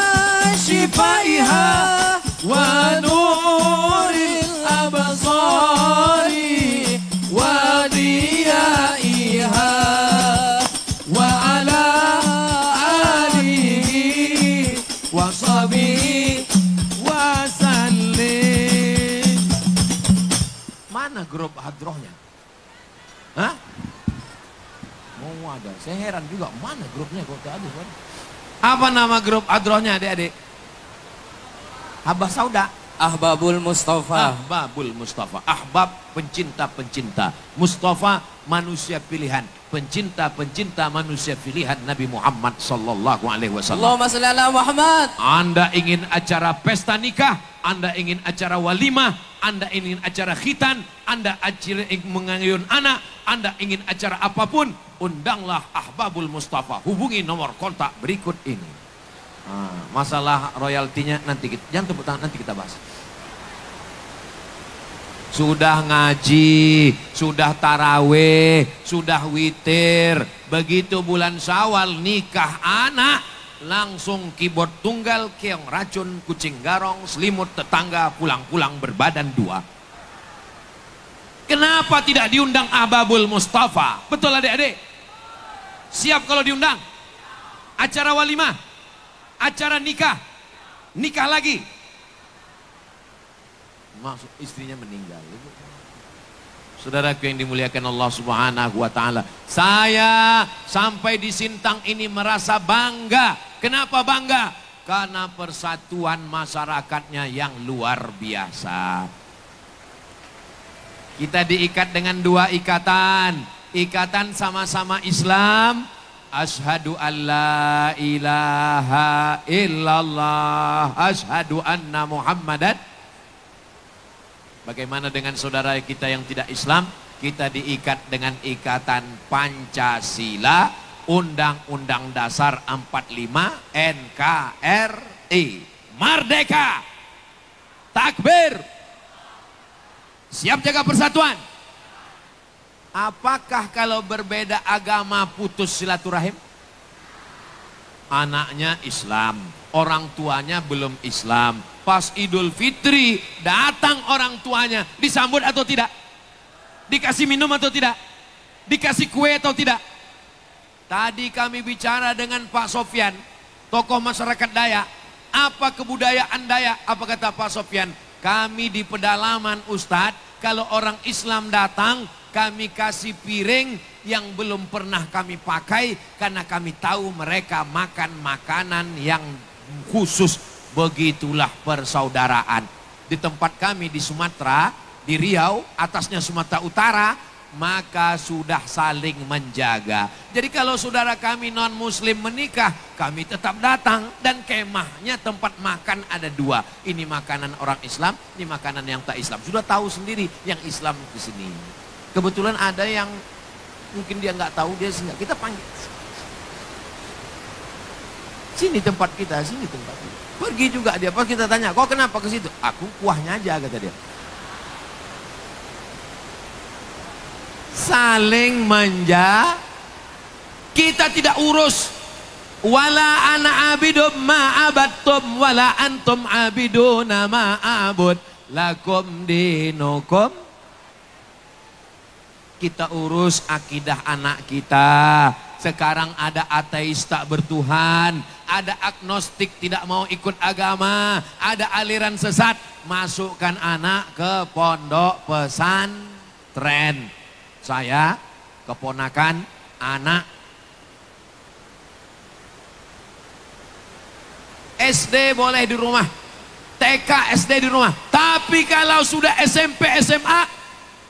shifaiha wa nuril absari wa diyaiha wa ala alihi wa sahbihi wa sallim. Mana grup hadrohnya? Hah? Mau ada. Saya heran juga mana grupnya kok tak ada. Apa nama grup hadrohnya adik-adik? Abah Sauda. Ahbabul Mustafa. Ahbabul Mustafa. Ahbab pencinta-pencinta. Mustafa manusia pilihan. Pencinta-pencinta manusia pilihan Nabi Muhammad sallallahu alaihi wasallam. Allahumma shalli ala Muhammad. Anda ingin acara pesta nikah, Anda ingin acara walimah, Anda ingin acara khitan, Anda ingin mengayun anak, Anda ingin acara apapun, undanglah Ahbabul Mustafa. Hubungi nomor kontak berikut ini. Masalah royaltinya nanti kita, jangan tepuk tangan, nanti kita bahas. Sudah ngaji, sudah taraweh, sudah witir. Begitu bulan Syawal nikah anak, langsung keyboard tunggal, keong racun, kucing garong, selimut tetangga, pulang-pulang berbadan dua. Kenapa tidak diundang Ahbabul Mustafa? Betul adik-adik? Siap kalau diundang? Acara walimah, acara nikah, nikah lagi. Maksud istrinya meninggal. Saudaraku yang dimuliakan Allah Subhanahu wa taala, saya sampai di Sintang ini merasa bangga. Kenapa bangga? Karena persatuan masyarakatnya yang luar biasa. Kita diikat dengan dua ikatan. Ikatan sama-sama Islam. Asyhadu an la ilaha illallah, asyhadu anna Muhammadan. Bagaimana dengan saudara kita yang tidak Islam? Kita diikat dengan ikatan Pancasila, Undang-Undang Dasar 45, NKRI. Merdeka! Takbir! Siap jaga persatuan? Apakah kalau berbeda agama putus silaturahim? Anaknya Islam, orang tuanya belum Islam. Pas Idul Fitri datang orang tuanya, disambut atau tidak? Dikasih minum atau tidak? Dikasih kue atau tidak? Tadi kami bicara dengan Pak Sofyan, tokoh masyarakat Dayak. Apa kebudayaan Dayak? Apa kata Pak Sofyan? Kami di pedalaman Ustadz, kalau orang Islam datang, kami kasih piring yang belum pernah kami pakai karena kami tahu mereka makan makanan yang khusus. Begitulah persaudaraan. Di tempat kami di Sumatera, di Riau, atasnya Sumatera Utara, maka sudah saling menjaga. Jadi kalau saudara kami non muslim menikah, kami tetap datang, dan kemahnya tempat makan ada dua. Ini makanan orang Islam, ini makanan yang tak Islam. Sudah tahu sendiri yang Islam di sini. Kebetulan ada yang mungkin dia nggak tahu, dia sehingga kita panggil. Sini tempat kita, sini tempat kita. Pergi juga dia. Pas kita tanya, kok kenapa ke situ? Aku kuahnya aja, kata dia. Saling manja. Kita tidak urus. Wala ana abidum ma'abattum wala antum abiduna ma'abud lakum dinukum. Kita urus akidah anak kita. Sekarang ada ateis tak bertuhan, ada agnostik tidak mau ikut agama, ada aliran sesat. Masukkan anak ke pondok pesantren. Saya keponakan anak SD boleh di rumah, TK, SD di rumah. Tapi kalau sudah SMP, SMA,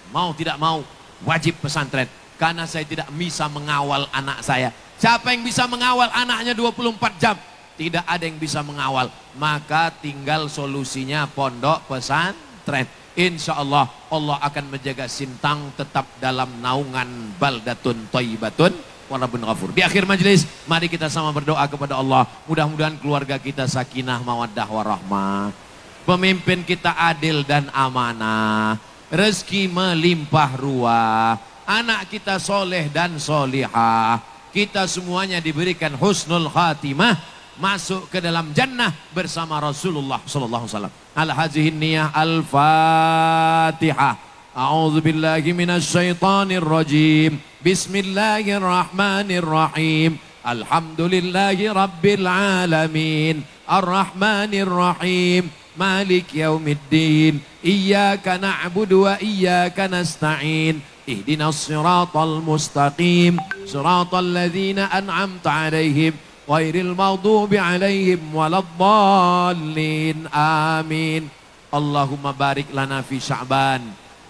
mau tidak mau wajib pesantren. Karena saya tidak bisa mengawal anak saya. Siapa yang bisa mengawal anaknya 24 jam? Tidak ada yang bisa mengawal. Maka tinggal solusinya pondok pesantren. Insya Allah, Allah akan menjaga Sintang tetap dalam naungan baldatun thayyibatun wa rabbun ghafur. Di akhir majelis, mari kita sama berdoa kepada Allah. Mudah-mudahan keluarga kita sakinah, mawaddah, warahmah. Pemimpin kita adil dan amanah. Rezeki melimpah ruah. Anak kita soleh dan solihah. Kita semuanya diberikan husnul khatimah. Masuk ke dalam jannah bersama Rasulullah sallallahu alaihi wasallam. Al-hazihin niyah al-fatihah. A'udzu billahi minasy syaithanir rajim. Bismillahirrahmanirrahim. Alhamdulillahi rabbil alamin. Arrahmanir rahim. Malik yaumiddin. Iyyaka na'budu wa iyyaka nasta'in. Ihdinas siratal mustaqim. Siratal ladzina an'amta 'alaihim ghairil maghdubi 'alaihim waladdallin. Amin. Allahumma barik lana fi Sya'ban.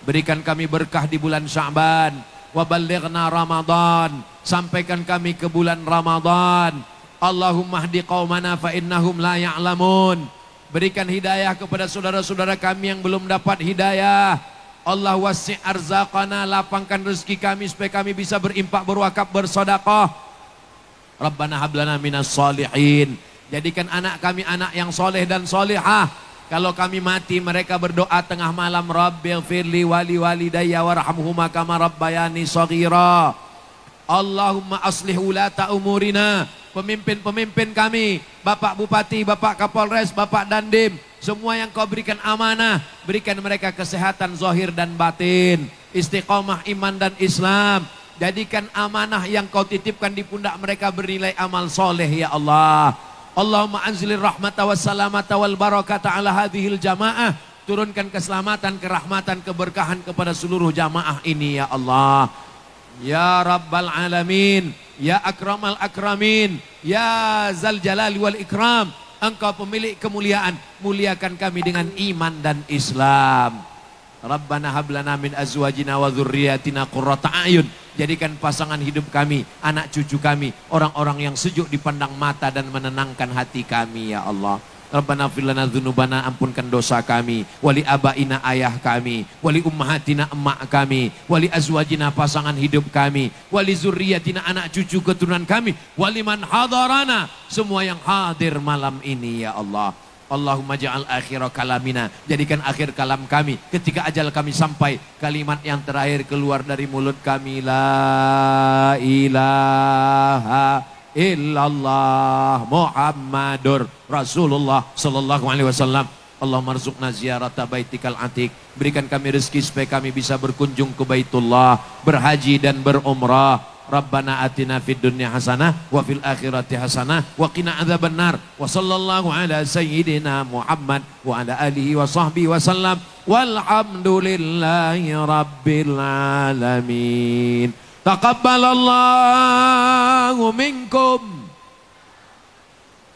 Berikan kami berkah di bulan Sya'ban. Wa ballighna Ramadan. Sampaikan kami ke bulan Ramadan. Allahumma hdi qaumana fa innahum la ya'lamun. Berikan hidayah kepada saudara-saudara kami yang belum dapat hidayah. Allah wasi' arzaqana, lapangkan rezeki kami supaya kami bisa berimpak, berwakaf, bersedekah. Rabbana hablana minas solihin. Jadikan anak kami anak yang soleh dan solihah. Kalau kami mati mereka berdoa tengah malam, Rabbighfirli wali walidayya warhamhuma kama rabbayani shaghira. Allahumma aslih ulata umurina. Pemimpin-pemimpin kami, Bapak Bupati, Bapak Kapolres, Bapak Dandim, semua yang kau berikan amanah, berikan mereka kesehatan zahir dan batin, istiqomah iman dan Islam. Jadikan amanah yang kau titipkan di pundak mereka bernilai amal soleh ya Allah. Allahumma anzilir rahmata wassalamata wal barakata ala hadhil jamaah. Turunkan keselamatan, kerahmatan, keberkahan kepada seluruh jamaah ini ya Allah. Ya Rabbal Alamin, Ya Akramal Akramin, Ya Zal Jalali wal Ikram. Engkau pemilik kemuliaan, muliakan kami dengan iman dan Islam. Rabbana hablana min azwajina wa dzurriyyatina qurrata a'yun. Jadikan pasangan hidup kami, anak cucu kami, orang-orang yang sejuk dipandang mata dan menenangkan hati kami ya Allah. Rabbana ighfir lana dzunubana, ampunkan dosa kami, wali abaina ayah kami, wali ummahatina emak kami, wali azwajina pasangan hidup kami, wali zurriyatina anak cucu keturunan kami, wali man hadarana, semua yang hadir malam ini ya Allah. Allahumma ja'al akhira kalamina, jadikan akhir kalam kami ketika ajal kami sampai, kalimat yang terakhir keluar dari mulut kami, la ilaha illallah Muhammadur Rasulullah sallallahu alaihi wasallam. Allahumma rzuqna ziyarata baitikal atiq. Berikan kami rezeki supaya kami bisa berkunjung ke Baitullah, berhaji dan berumrah. Rabbana atina fid dunya hasanah wa fil akhirati hasanah wa qina adzabannar. Wa sallallahu ala sayyidina Muhammad wa ala alihi wa sahbihi wa sallam. Walhamdulillahi rabbil alamin. Taqabbalallahu minkum.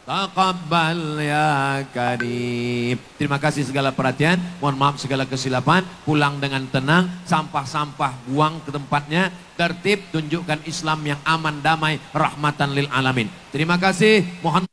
Taqabbal ya karim. Terima kasih segala perhatian. Mohon maaf segala kesilapan. Pulang dengan tenang. Sampah-sampah buang ke tempatnya. Tertib, tunjukkan Islam yang aman, damai, rahmatan lil alamin. Terima kasih. Mohon